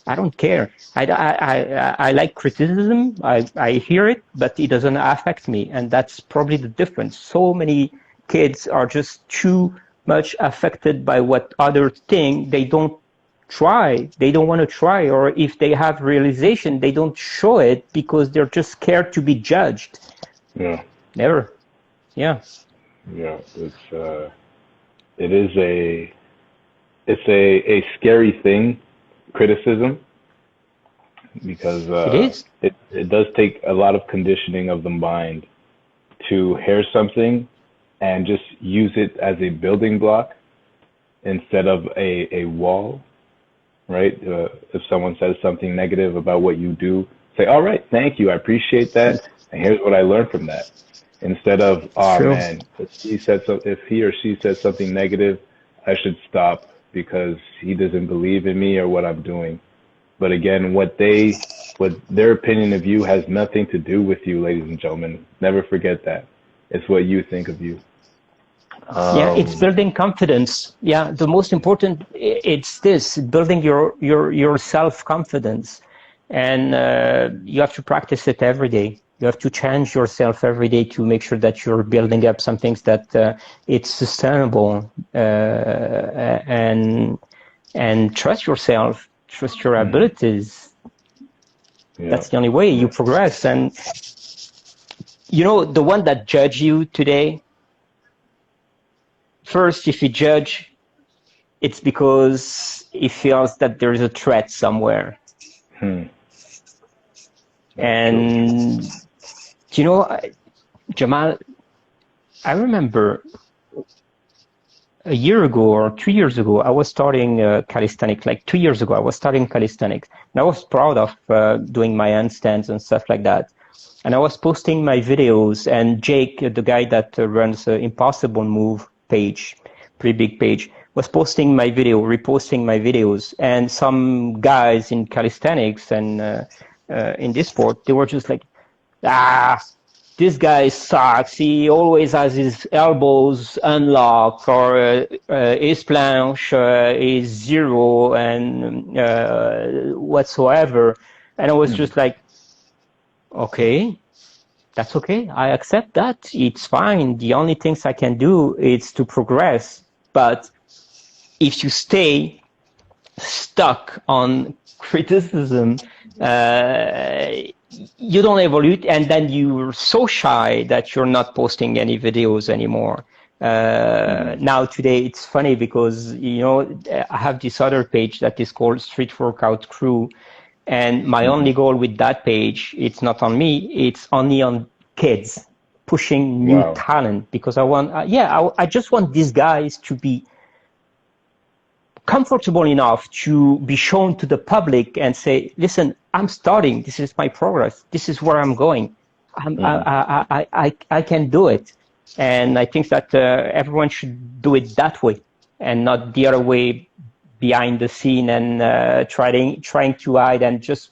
I don't care. I like criticism. I hear it, but it doesn't affect me. And that's probably the difference. So many kids are just too much affected by what others think. They don't try. They don't want to try. Or if they have realization, they don't show it because they're just scared to be judged. Yeah. Never. Yeah. Yeah. It's a scary thing, criticism, because it does take a lot of conditioning of the mind to hear something and just use it as a building block instead of a wall, right? If someone says something negative about what you do, say, all right, thank you, I appreciate that, And here's what I learned from that. Instead of, oh True. man, if he or she said something negative, I should stop because he doesn't believe in me or what I'm doing. But again, what their opinion of you has nothing to do with you, ladies and gentlemen. Never forget that. It's what you think of you. Yeah, it's building confidence. Yeah, the most important, it's this, building your self-confidence. And you have to practice it every day. You have to change yourself every day to make sure that you're building up some things that it's sustainable, and trust yourself, trust your abilities. Yeah. That's the only way you progress. And you know, the one that judge you today, first, if he judge, it's because he feels that there is a threat somewhere. And you know, Jamal, I remember a year ago or 2 years ago, I was starting calisthenics. Like 2 years ago, I was starting calisthenics. And I was proud of doing my handstands and stuff like that. And I was posting my videos, and Jake, the guy that runs Impossible Move page, pretty big page, was posting my video, reposting my videos. And some guys in calisthenics and in this sport, they were just like, this guy sucks. He always has his elbows unlocked, or his planche is zero and whatsoever. And I was just like, okay, that's okay. I accept that. It's fine. The only things I can do is to progress. But if you stay stuck on criticism, you don't evolve, and then you're so shy that you're not posting any videos anymore. Now today it's funny because, you know, I have this other page that is called Street Workout Crew, and my only goal with that page, it's not on me, it's only on kids pushing new talent, because I want, I just want these guys to be comfortable enough to be shown to the public and say, listen, I'm starting, this is my progress, this is where I'm going, I can do it. And I think that everyone should do it that way and not the other way, behind the scene and trying to hide and just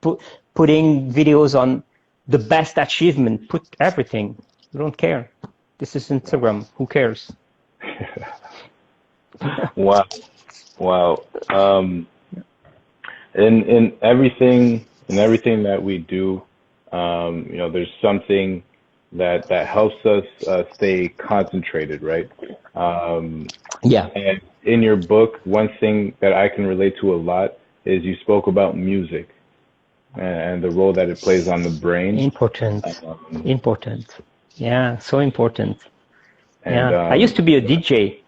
putting videos on the best achievement, put everything. You don't care. This is Instagram, who cares? Wow. In everything that we do, you know, there's something that helps us stay concentrated, right? Yeah. And in your book, one thing that I can relate to a lot is you spoke about music and the role that it plays on the brain. Important. Yeah, so important. And, I used to be a DJ.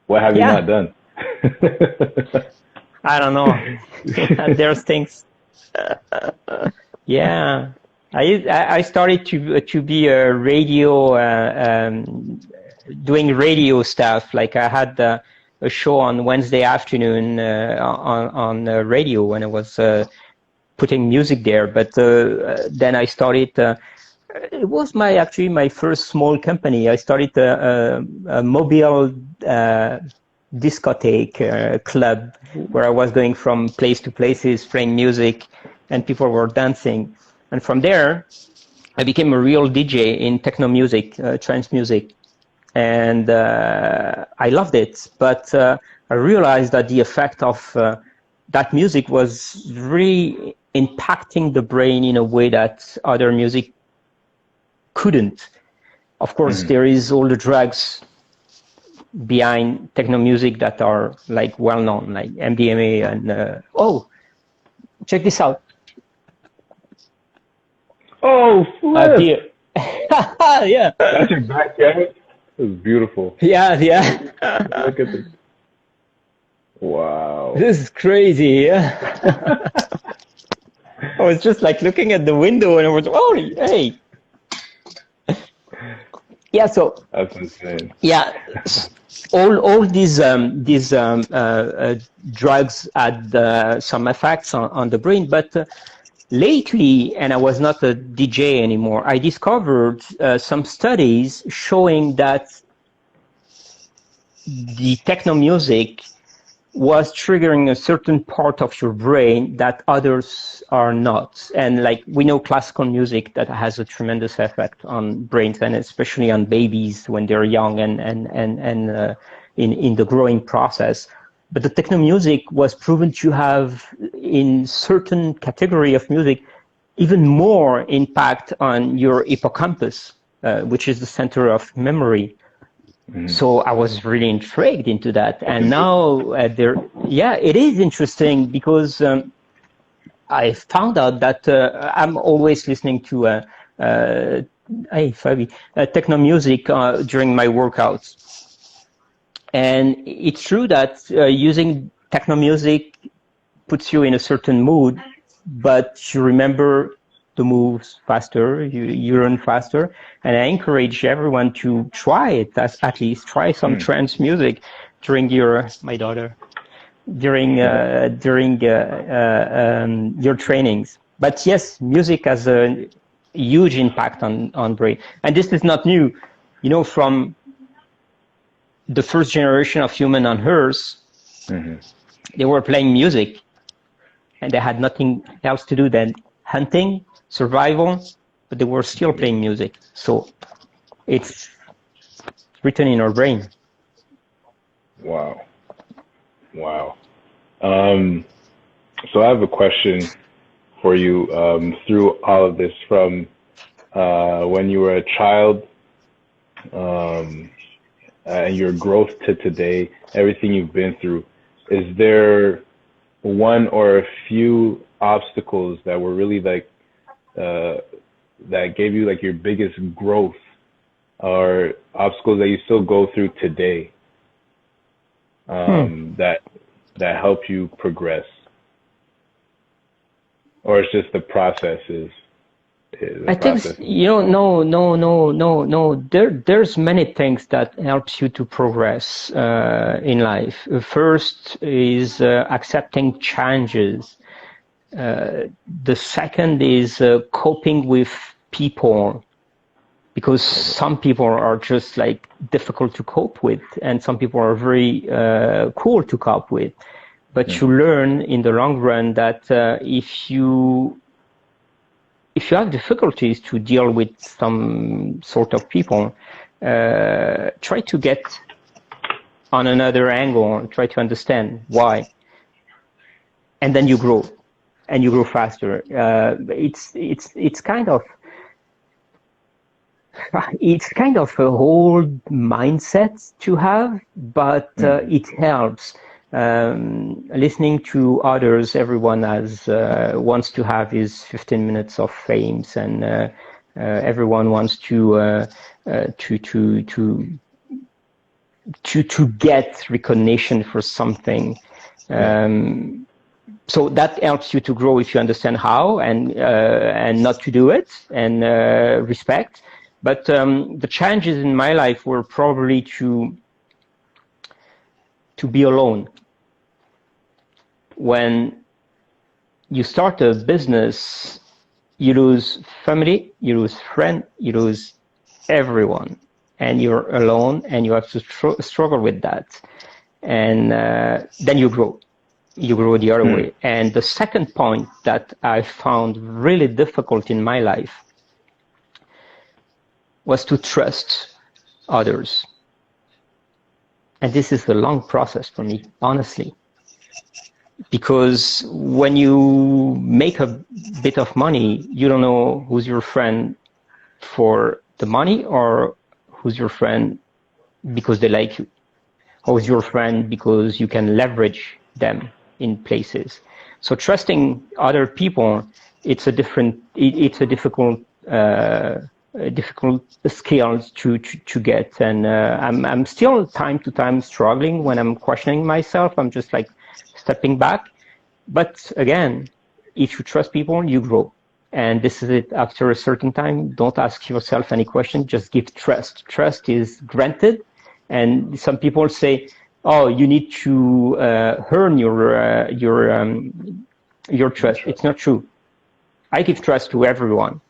What have you not done? I don't know. There's things. Yeah, I started to be a radio, doing radio stuff. Like I had a show on Wednesday afternoon on radio when I was putting music there. But then I started. It was actually my first small company. I started a mobile discotheque club where I was going from place to places, playing music, and people were dancing. And from there, I became a real DJ in techno music, trance music. And I loved it. But I realized that the effect of that music was really impacting the brain in a way that other music couldn't. Of course, there is all the drugs behind techno music that are like well known, like MDMA and check this out. Oh, flip. Yeah. That's your backyard. It was beautiful. Yeah. Look at this. Wow. This is crazy. I was just like looking at the window and I was, hey. Yeah, so that's insane. Yeah, all these drugs had some effects on the brain, but lately, and I was not a DJ anymore, I discovered some studies showing that the techno music was triggering a certain part of your brain that others are not. And like we know classical music that has a tremendous effect on brains, and especially on babies when they're young and in the growing process. But the techno music was proven to have, in certain category of music, even more impact on your hippocampus, which is the center of memory. So I was really intrigued into that, and now it is interesting because I found out that I'm always listening to techno music during my workouts, and it's true that using techno music puts you in a certain mood, but you remember the moves faster, you learn faster, and I encourage everyone to try it, at least try some trance music during your your trainings. But yes, music has a huge impact on brain, and this is not new. You know, from the first generation of human on Earth, they were playing music, and they had nothing else to do than hunting, survival, but they were still playing music. So it's written in our brain. Wow. So I have a question for you through all of this, from when you were a child and your growth to today, everything you've been through. Is there one or a few obstacles that were really like that gave you like your biggest growth, or obstacles that you still go through today that help you progress? Or it's just the process I think, no. There's many things that helps you to progress in life. First is accepting challenges. The second is coping with people, because some people are just like difficult to cope with, and some people are very cool to cope with. But you learn in the long run that if you have difficulties to deal with some sort of people, try to get on another angle and try to understand why, and then you grow, and you grow faster. It's kind of a whole mindset to have, but it helps. Listening to others, everyone wants to have his 15 minutes of fame, and everyone wants to get recognition for something. So that helps you to grow if you understand how, and not to do it, and respect. But the challenges in my life were probably to be alone. When you start a business, you lose family, you lose friends, you lose everyone, and you're alone, and you have to struggle with that. And then you grow the other way. And the second point that I found really difficult in my life was to trust others. And this is a long process for me, honestly. Because when you make a bit of money, you don't know who's your friend for the money, or who's your friend because they like you, or who's your friend because you can leverage them in places. So trusting other people, it's a difficult skill to get. And I'm still time to time struggling when I'm questioning myself. I'm just like stepping back. But again, if you trust people, you grow. And this is it. After a certain time, don't ask yourself any question, just give trust. Trust is granted. And some people say, oh, you need to earn your trust. It's not true. I give trust to everyone,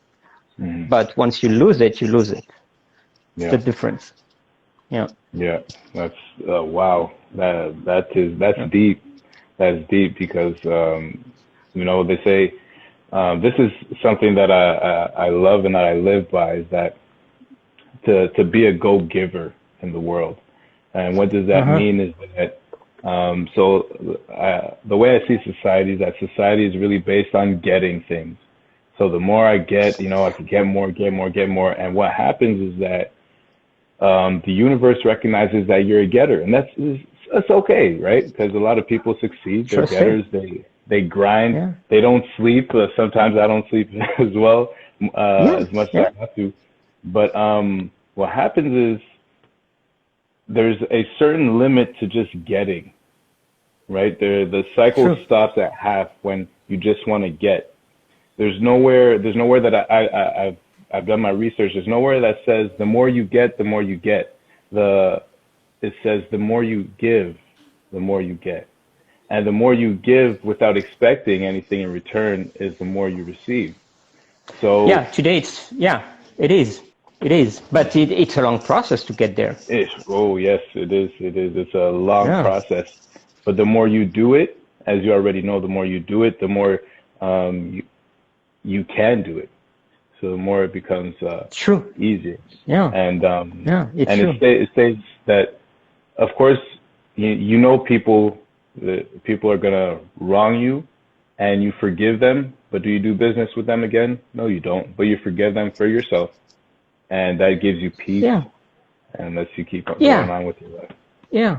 but once you lose it, you lose it. It's the difference. Yeah. Yeah, that's wow. That's deep. That's deep because you know, they say this is something that I love and that I live by, is that to be a go-giver in the world. And what does that mean is that the way I see society is that society is really based on getting things. So the more I get, you know, I can get more. And what happens is that the universe recognizes that you're a getter, and that's okay, right? Because a lot of people succeed. They're getters. They grind. Yeah. They don't sleep. Sometimes I don't sleep as well, as much as I have to. But what happens is there's a certain limit to just getting, right? The cycle stops at half when you just want to get. There's nowhere that I've done my research. There's nowhere that says the more you get, the more you get. It says the more you give, the more you get. And the more you give without expecting anything in return is the more you receive. So yeah, today it is. But it's a long process to get there. Oh yes, it is. It's a long process. But the more you do it, as you already know, the more you do it, the more you can do it. So the more it becomes easier. Yeah. And it states that, of course, you know people are gonna wrong you, and you forgive them. But do you do business with them again? No, you don't. But you forgive them for yourself, and that gives you peace. Yeah. And lets you keep going on with your life. Yeah.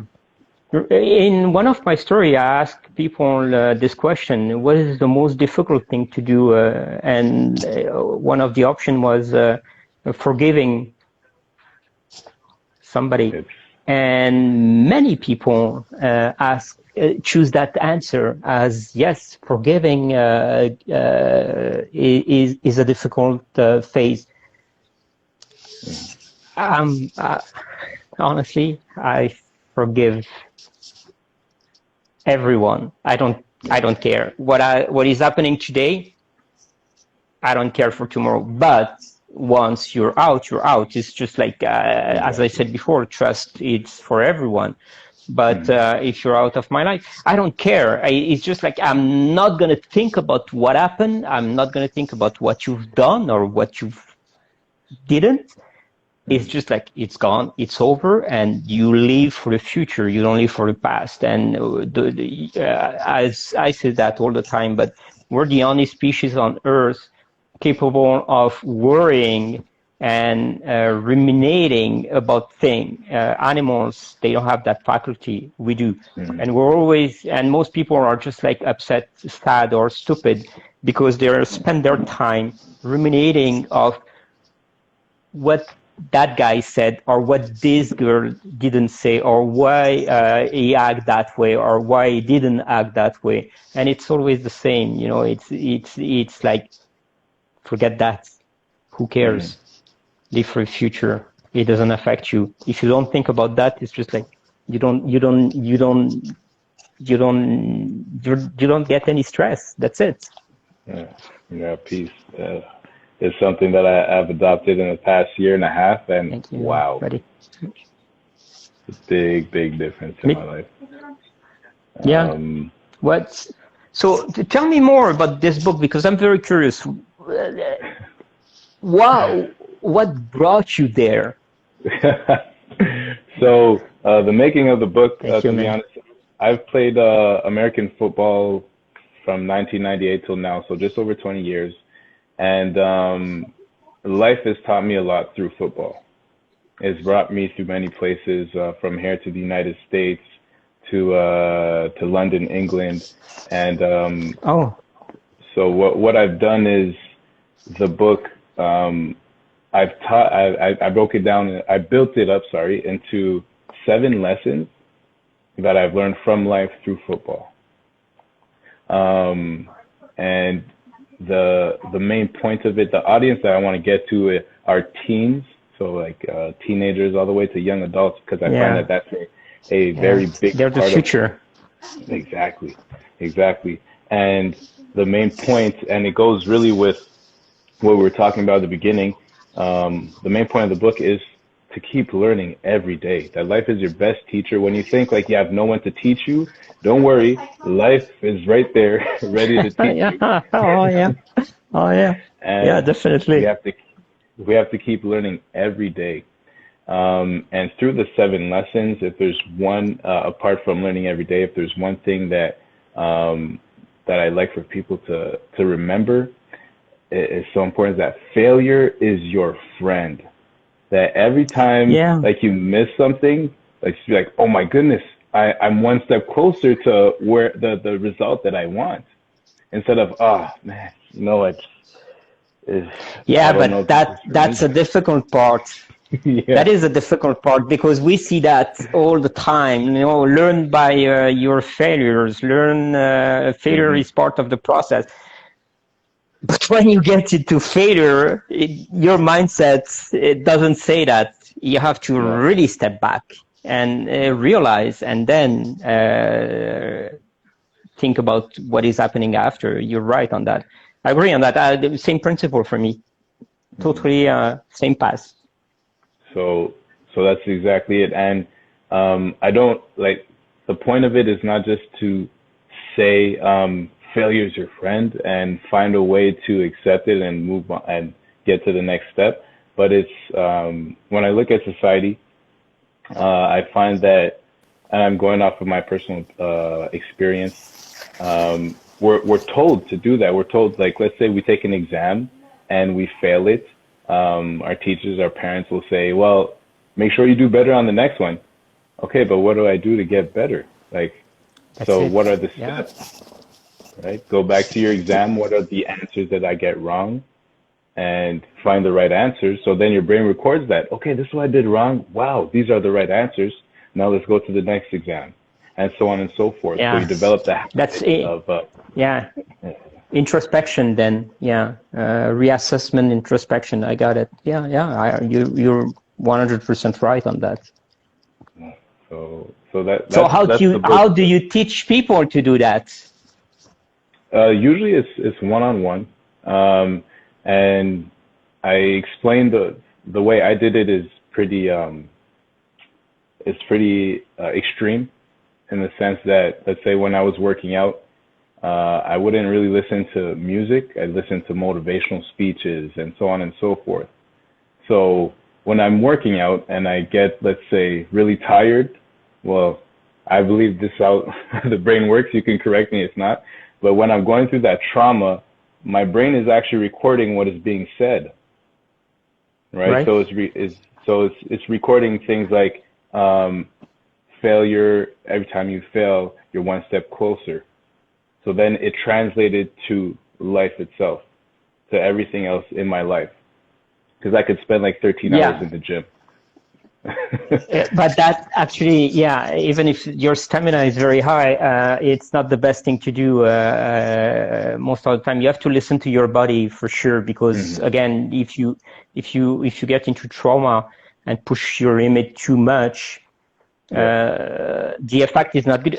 In one of my stories, I asked people this question: what is the most difficult thing to do? And one of the options was forgiving somebody. And many people choose that answer as yes, forgiving is a difficult phase. Honestly, I forgive everyone. I don't care what is happening today. I don't care for tomorrow. But once you're out, you're out. It's just like as I said before, trust it's for everyone. But if you're out of my life, I don't care. It's just like I'm not gonna think about what happened. I'm not gonna think about what you've done or what you didn't. It's just like it's gone, it's over, and you live for the future. You don't live for the past. And as I say that all the time, but we're the only species on Earth capable of worrying and ruminating about things. Animals, they don't have that faculty. We do. And we're always, and most people are just like upset, sad, or stupid because they spend their time ruminating of what that guy said, or what this girl didn't say, or why he act that way, or why he didn't act that way. And it's always the same, you know. It's like, forget that. Who cares? Live for the future. It doesn't affect you. If you don't think about that, it's just like you don't get any stress. That's it. Yeah, peace. It's something that I've adopted in the past year and a half, and wow, it's a big difference in my life. Yeah. So tell me more about this book, because I'm very curious. Wow, what brought you there? So the making of the book, to be honest, I've played American football from 1998 till now, so just over 20 years. And life has taught me a lot through football. It's brought me through many places, from here to the United States, to London, England. And so what I've done is the book, I broke it down, I built it up, into 7 lessons that I've learned from life through football. And the main point of it, the audience that I want to get to are teens, so like teenagers all the way to young adults, because I find that that's a very big They're part the future. Exactly. And the main point, and it goes really with what we were talking about at the beginning, the main point of the book is to keep learning every day. That life is your best teacher. When you think like you have no one to teach you, don't worry. Life is right there, ready to teach you. Oh yeah. Oh yeah. And yeah, definitely. We have to keep learning every day. And through the 7 lessons, if there's one, apart from learning every day, if there's one thing that that I like for people to remember, it's so important, that failure is your friend. That every time like you miss something, like you're like, oh my goodness, I'm one step closer to where the result that I want, instead of, oh man, you know, it's but that's a difficult part. That is a difficult part, because we see that all the time. You know, learn by your failures. Failure is part of the process. But when you get into failure, your mindset, it doesn't say that. You have to really step back and realize, and then think about what is happening after. You're right on that. I agree on that. The same principle for me. Totally same path. So that's exactly it. And I don't, like, the point of it is not just to say failure is your friend and find a way to accept it and move on and get to the next step. But it's, when I look at society, I find that, and I'm going off of my personal experience, we're told to do that. We're told, like, let's say we take an exam and we fail it. Our teachers, our parents will say, well, make sure you do better on the next one. Okay, but what do I do to get better? Like, what are the steps? Right? Go back to your exam. What are the answers that I get wrong? And find the right answers. So then your brain records that. Okay, this is what I did wrong. Wow, these are the right answers. Now let's go to the next exam, and so on and so forth. So you develop the habit of introspection. Then reassessment, introspection. I got it. You're 100% right on that. So how do you teach people to do that? Usually it's one-on-one, and I explain the way I did it is pretty extreme, in the sense that, let's say when I was working out, I wouldn't really listen to music. I'd listen to motivational speeches and so on and so forth. So when I'm working out and I get, let's say, really tired, well, I believe this is how the brain works. You can correct me if not. But when I'm going through that trauma, my brain is actually recording what is being said. Right? So it's recording things like failure. Every time you fail, you're one step closer. So then it translated to life itself, to everything else in my life. Because I could spend like 13 hours in the gym. But that actually, even if your stamina is very high, it's not the best thing to do most of the time. You have to listen to your body for sure, because again, if you get into trauma and push your limit too much, the effect is not good.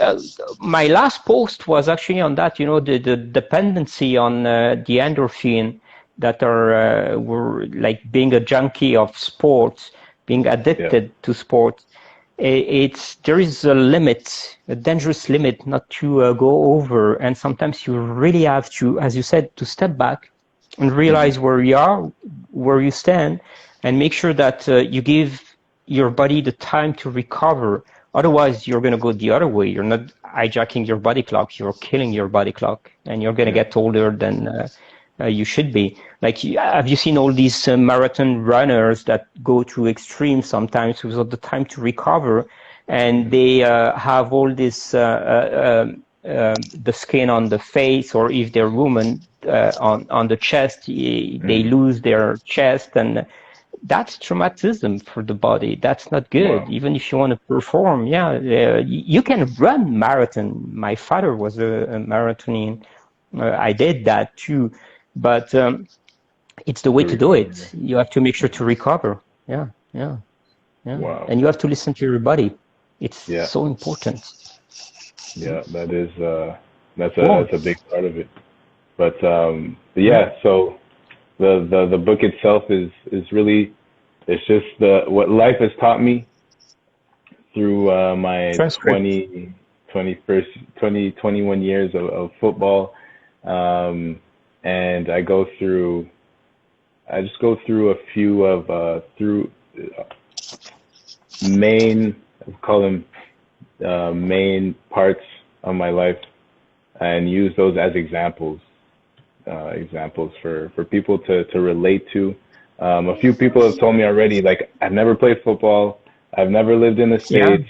My last post was actually on that. You know, the dependency on the endorphin that were like being a junkie of sports, being addicted to sports. There is a limit, a dangerous limit not to go over. And sometimes you really have to, as you said, to step back and realize where you are, where you stand, and make sure that you give your body the time to recover. Otherwise, you're going to go the other way. You're not hijacking your body clock. You're killing your body clock, and you're going to get older than you should be. Like, have you seen all these marathon runners that go to extremes sometimes without the time to recover, and they have all this the skin on the face, or if they're women, on the chest, they lose their chest, and that's traumatism for the body. That's not good. Wow. Even if you want to perform, you can run marathon. My father was a marathonian. I did that too, but it's the way to do it. You have to make sure to recover. Wow. And you have to listen to your body. It's so important. Yeah, that is That's a big part of it. But yeah, so the book itself is really, it's just what life has taught me through my 21 years of football. And I just go through a few of main, call them main parts of my life, and use those as examples for people to relate to. A few people have told me already, like, I've never played football, I've never lived in the States,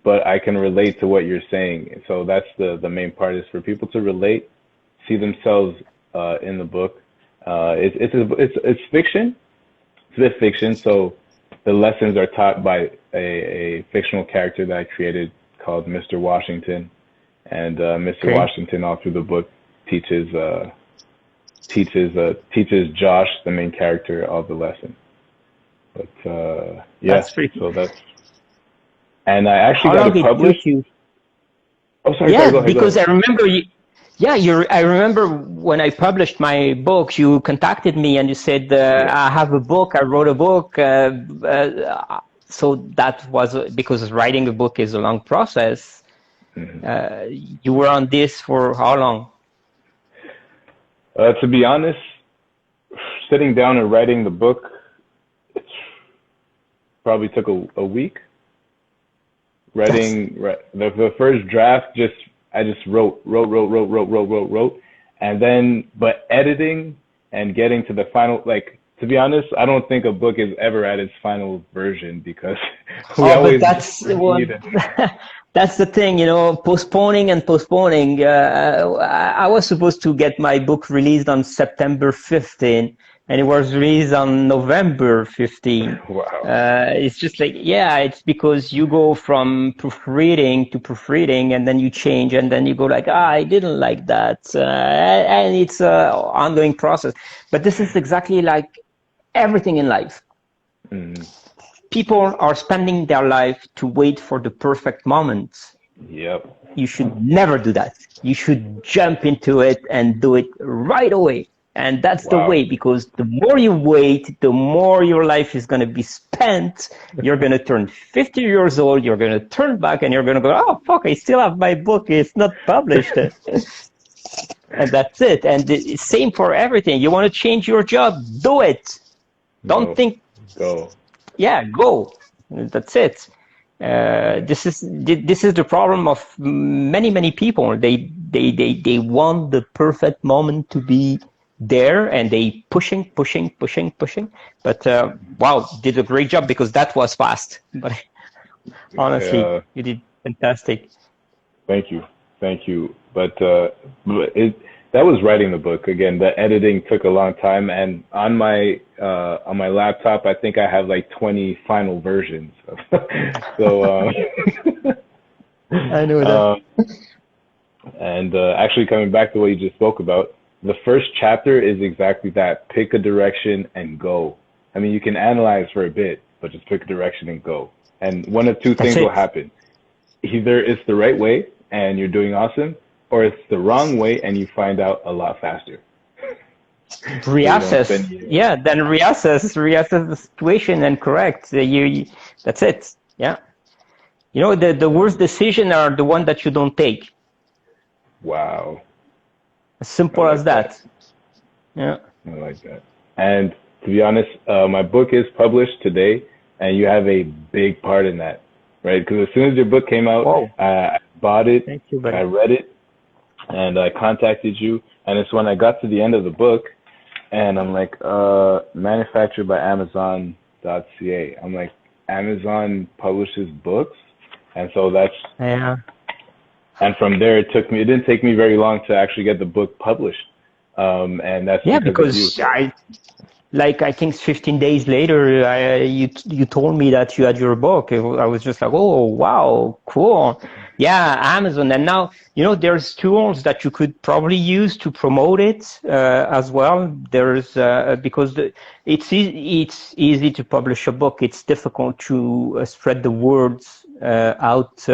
but I can relate to what you're saying. So that's the main part, is for people to relate, see themselves in the book. It's fiction. It's a bit fiction, so the lessons are taught by a fictional character that I created called Mr. Washington, and Mr. Washington all through the book teaches Josh, the main character, all the lessons. But that's pretty cool. So that's, and I actually got it published. Oh, sorry. Yeah, go ahead, because I remember you. Yeah, I remember when I published my book, you contacted me and you said, I have a book, I wrote a book. So that was because writing a book is a long process. You were on this for how long? To be honest, sitting down and writing the book, it probably took a week. Writing the first draft, I just wrote, and then, but editing and getting to the final, like, to be honest, I don't think a book is ever at its final version, because but that's that's the thing, postponing and postponing. I was supposed to get my book released on September 15, and it was released on November 15. Wow. It's just like, it's because you go from proofreading to proofreading, and then you change, and then you go like, I didn't like that. And it's an ongoing process. But this is exactly like everything in life. People are spending their life to wait for the perfect moment. Yep. You should never do that. You should jump into it and do it right away. And that's the way, because the more you wait, the more your life is going to be spent. You're going to turn 50 years old. You're going to turn back and you're going to go, oh, fuck, I still have my book. It's not published. And that's it. And the same for everything. You want to change your job, do it. Don't think. Go. Yeah, go. That's it. This is the problem of many people. They want the perfect moment to be there, and they pushing. But did a great job, because that was fast. But honestly, you did fantastic. Thank you. But that was writing the book. Again, the editing took a long time, and on my laptop, I think I have like 20 final versions. So I know that. And actually, coming back to what you just spoke about, the first chapter is exactly that: pick a direction and go. I mean, you can analyze for a bit, but just pick a direction and go. And one of two things will happen: either it's the right way and you're doing awesome, or it's the wrong way and you find out a lot faster. Reassess. Then reassess the situation and correct. That's it. Yeah. The worst decisions are the ones that you don't take. Wow. As simple as that. Yeah. I like that. And to be honest, my book is published today, and you have a big part in that, right? Because as soon as your book came out, I bought it, Thank you, buddy. I read it, and I contacted you. And it's when I got to the end of the book, and I'm like, manufactured by Amazon.ca. I'm like, Amazon publishes books? And so that's... Yeah. And from there, it didn't take me very long to actually get the book published. And that's because I think 15 days later, you told me that you had your book. I was just like, oh, wow, cool. Yeah, Amazon. And now, there's tools that you could probably use to promote it as well. There's because it's easy to publish a book. It's difficult to spread the words out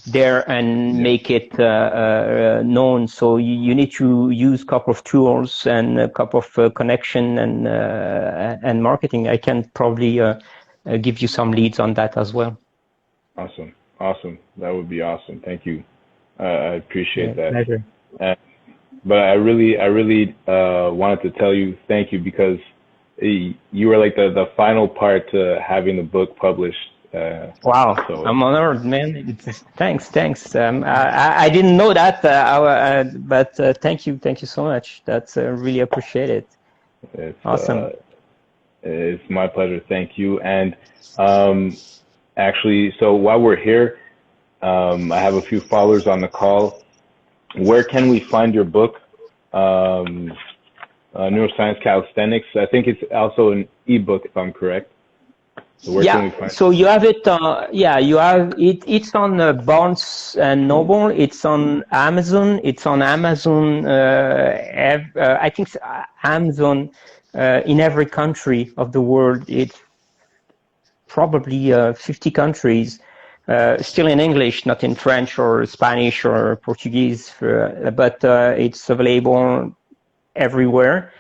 there and make it known. So you need to use a couple of tools and a couple of connection and marketing. I can probably give you some leads on that as well. Awesome. That would be awesome. Thank you. I appreciate that. Pleasure. But I really wanted to tell you thank you, because you were like the final part to having the book published. Wow, so I'm honored, man. Thanks. I didn't know that, but thank you so much. That's really appreciated. It's awesome. It's my pleasure. Thank you. And actually, so while we're here, I have a few followers on the call. Where can we find your book? Neuroscience Calisthenics. I think it's also an ebook, if I'm correct. So where can we find so you have it. You have it. It's on Barnes and Noble. It's on Amazon. It's on Amazon. I think Amazon in every country of the world. It's probably 50 countries. Still in English, not in French or Spanish or Portuguese, but it's available everywhere.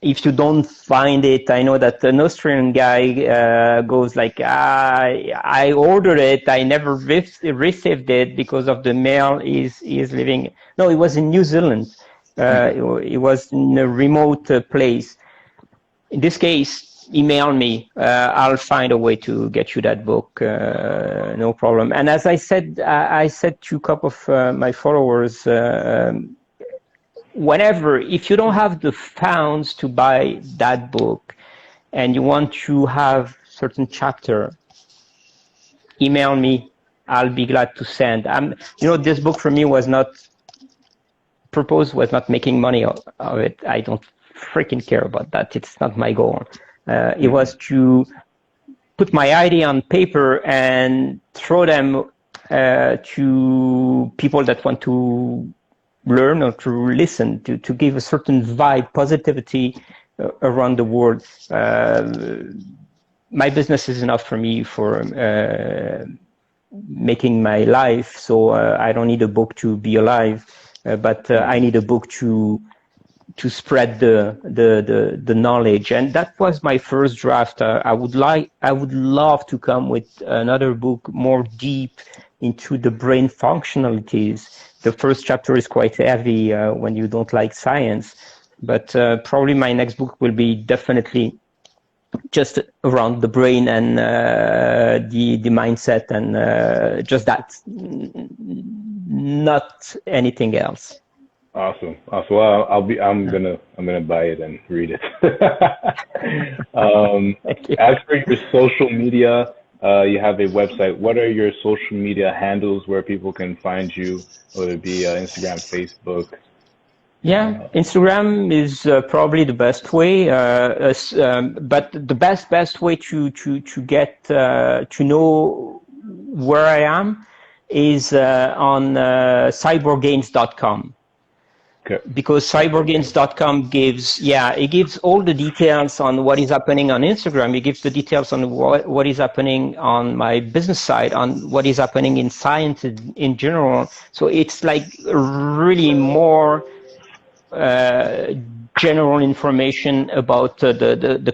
If you don't find it, I know that an Australian guy goes like, I ordered it, I never received it because of the mail is living. No, it was in New Zealand. It was in a remote place. In this case, email me. I'll find a way to get you that book. No problem. And as I said to a couple of my followers, whenever, if you don't have the funds to buy that book and you want to have certain chapter, email me. I'll be glad to send. This book for me was not making money of it. I don't freaking care about that. It's not my goal. It was to put my idea on paper and throw them to people that want to learn or to listen, to give a certain vibe, positivity around the world. My business is enough for me for making my life, so I don't need a book to be alive, but I need a book to spread the knowledge. And that was my first draft. I would love to come with another book more deep into the brain functionalities. The first chapter is quite heavy when you don't like science, but probably my next book will be definitely just around the brain and the mindset and just that, not anything else. Awesome. Well, I'm gonna buy it and read it. As for your social media, you have a website. What are your social media handles where people can find you, whether it be Instagram, Facebook? Yeah, Instagram is probably the best way, but the best way to get to know where I am is on 𝘰𝘓𝘁𝑔𝑎𝑖𝑛𝑠.com. Okay. Because 𝘰𝘓𝘁𝑔𝑎𝑖𝑛𝑠 gives all the details on what is happening on Instagram. It gives the details on what is happening on my business side, on what is happening in science in general. So it's like really more general information about the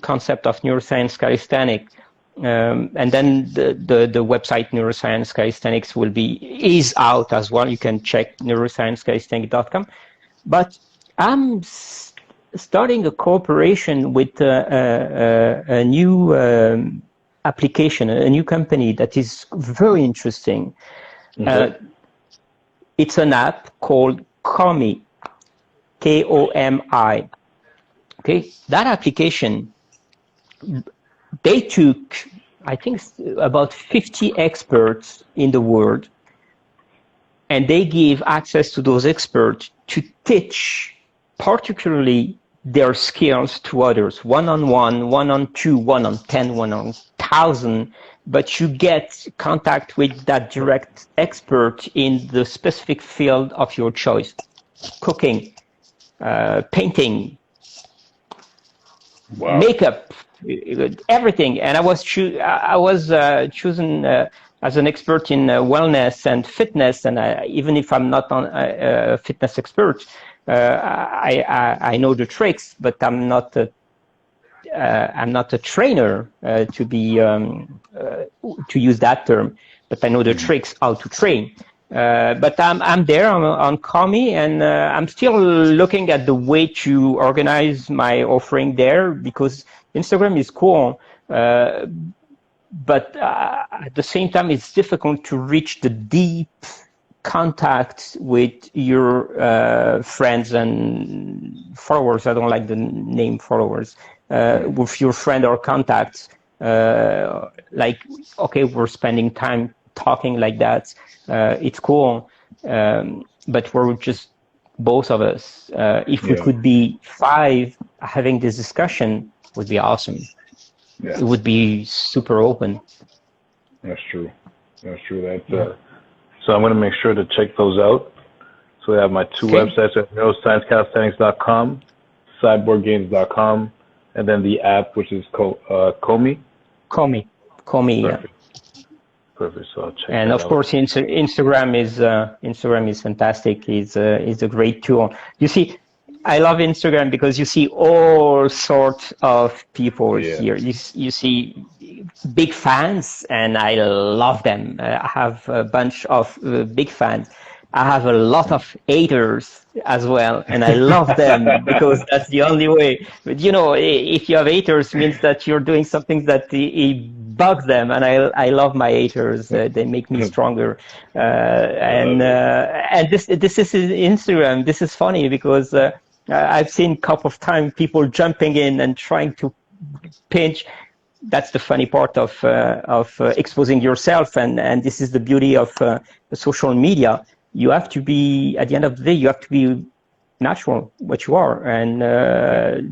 concept of neuroscience calisthenics. And then the website Neuroscience Calisthenics is out as well. You can check neurosciencecalisthenics.com. But I'm starting a cooperation with a new application, a new company that is very interesting. Mm-hmm. It's an app called 𝘥𝘰𝘯𝑚𝑖, K-O-M-I. Okay, that application, they took, I think, about 50 experts in the world, and they give access to those experts to teach particularly their skills to others, one-on-one, one-on-two, one-on-10, one-on-1,000, but you get contact with that direct expert in the specific field of your choice, cooking, painting, makeup, everything. And I was choosing as an expert in wellness and fitness, and even if I'm not a fitness expert, I know the tricks, but I'm not a trainer to use that term, but I know the tricks how to train. But I'm there on 𝘰𝘠, and I'm still looking at the way to organize my offering there, because Instagram is cool, but at the same time it's difficult to reach the deep contact with your friends and followers. I don't like the name followers. With your friend or contacts, like, okay, we're spending time talking like that. It's cool, but we're just both of us. If we could be 5 having this discussion, would be awesome. Yeah. It would be super open. That's true. That's true. So I'm going to make sure to check those out. So I have my 2 websites at neurosciencecalisthenics.com, cyborggames.com, and then the app, which is 𝘰𝘠. 𝘰𝘠, yeah. Perfect. So I'll check. And of course, Instagram is fantastic. It's a great tool. You see, I love Instagram because you see all sorts of people here. You see big fans, and I love them. I have a bunch of big fans. I have a lot of haters as well, and I love them because that's the only way. But you know, if you have haters, it means that you're doing something that it bugs them, and I love my haters. They make me stronger. And this is Instagram. This is funny because I've seen a couple of times people jumping in and trying to pinch. That's the funny part of exposing yourself, and this is the beauty of social media. You have to be, at the end of the day, you have to be natural, what you are, and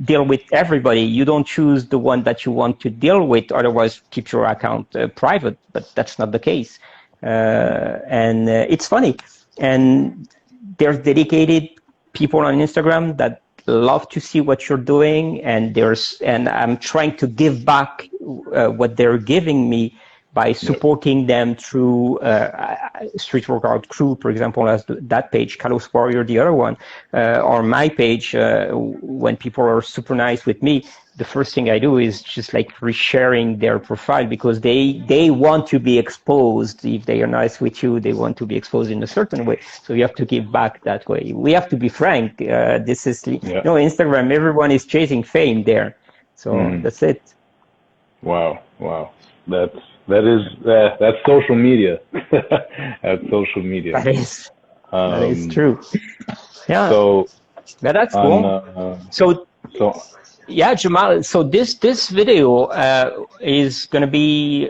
deal with everybody. You don't choose the one that you want to deal with, otherwise keep your account private, but that's not the case. And it's funny. And there's dedicated people on Instagram that love to see what you're doing, and I'm trying to give back what they're giving me by supporting them through Street Workout Crew, for example, as that page, Callous Warrior, the other one, or my page. When people are super nice with me, the first thing I do is just like resharing their profile, because they want to be exposed. If they are nice with you, they want to be exposed in a certain way. So you have to give back that way. We have to be frank. This is, Instagram, everyone is chasing fame there. So that's it. Wow. That's social media. That's social media. That is true. Yeah. So that's cool. Yeah, Jamal. So this video is going to be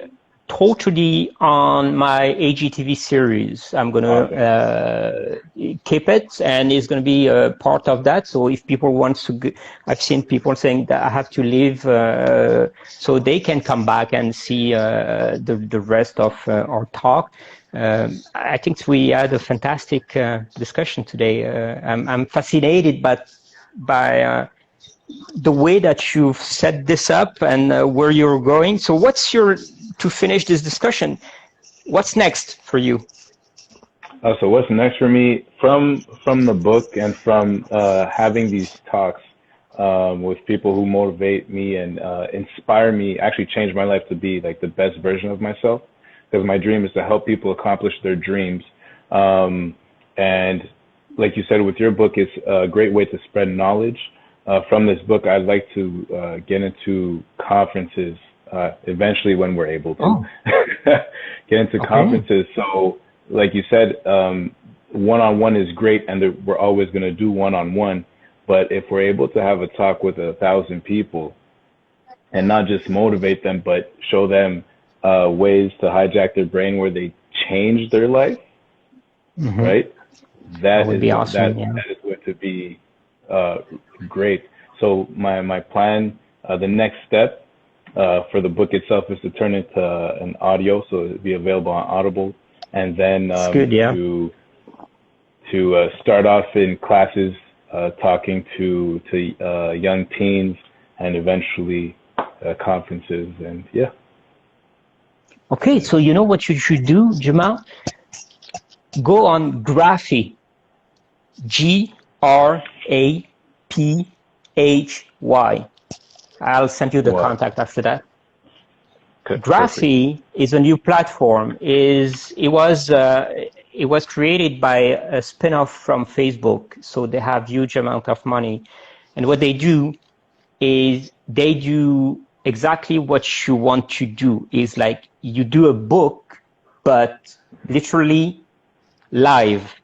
totally on my AGTV series. I'm going to keep it, and it's going to be a part of that. So if people want to, I've seen people saying that I have to leave, so they can come back and see the rest of our talk. I think we had a fantastic discussion today. I'm fascinated by the way that you've set this up and where you're going. So to finish this discussion, what's next for you? So what's next for me, from the book and from having these talks with people who motivate me and inspire me, actually change my life to be like the best version of myself, because my dream is to help people accomplish their dreams. And like you said, with your book, it's a great way to spread knowledge. From this book, I'd like to get into conferences eventually when we're able to get into conferences. So like you said, one-on-one is great, and we're always going to do one-on-one. But if we're able to have a talk with 1,000 people and not just motivate them, but show them ways to hijack their brain where they change their life, right? That would be awesome. That is going to be great. So my plan, the next step for the book itself is to turn it to an audio, so it'll be available on Audible, and then to start off in classes, talking to young teens, and eventually conferences, and Okay, so you know what you should do, Jamal? Go on Graphy, G-R-A-P-H-Y. I'll send you the contact after that. Okay, Graphy is a new platform. It was created by a spin-off from Facebook, so they have huge amount of money. And what they do is they do exactly what you want to do. Is like you do a book, but literally live.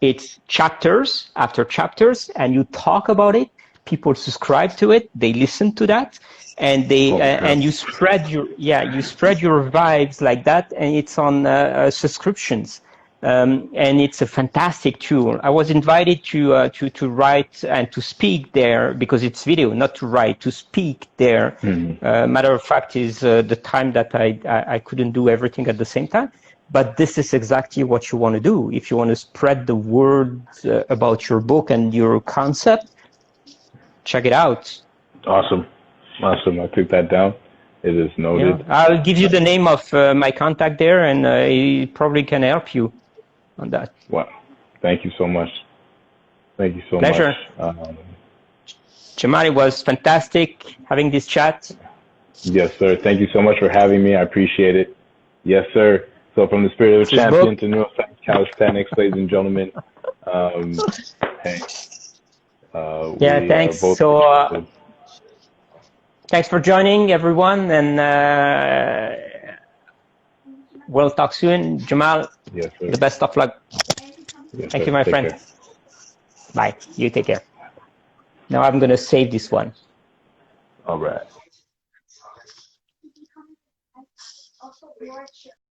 It's chapters after chapters, and you talk about it. People subscribe to it. They listen to that, and they and you spread your vibes like that. And it's on subscriptions, and it's a fantastic tool. I was invited to write and to speak there because it's video, not to write, to speak there. Matter of fact, is the time that I couldn't do everything at the same time. But this is exactly what you want to do. If you want to spread the word about your book and your concept, check it out. Awesome. Awesome. I took that down. It is noted. Yeah. I'll give you the name of my contact there, and he probably can help you on that. Wow. Thank you so much. Thank you so Pleasure. much. Jamal, it was fantastic having this chat. Yes, sir. Thank you so much for having me. I appreciate it. Yes, sir. So from the spirit of a champion to neuroscience calisthenics, ladies and gentlemen. Hey. Thanks. So thanks for joining, everyone, and we'll talk soon. Jamal, yes, sir. The best of luck. Yes, Thank sir. you, my Take friend. care. Bye. You take care. Now I'm going to save this one. All right.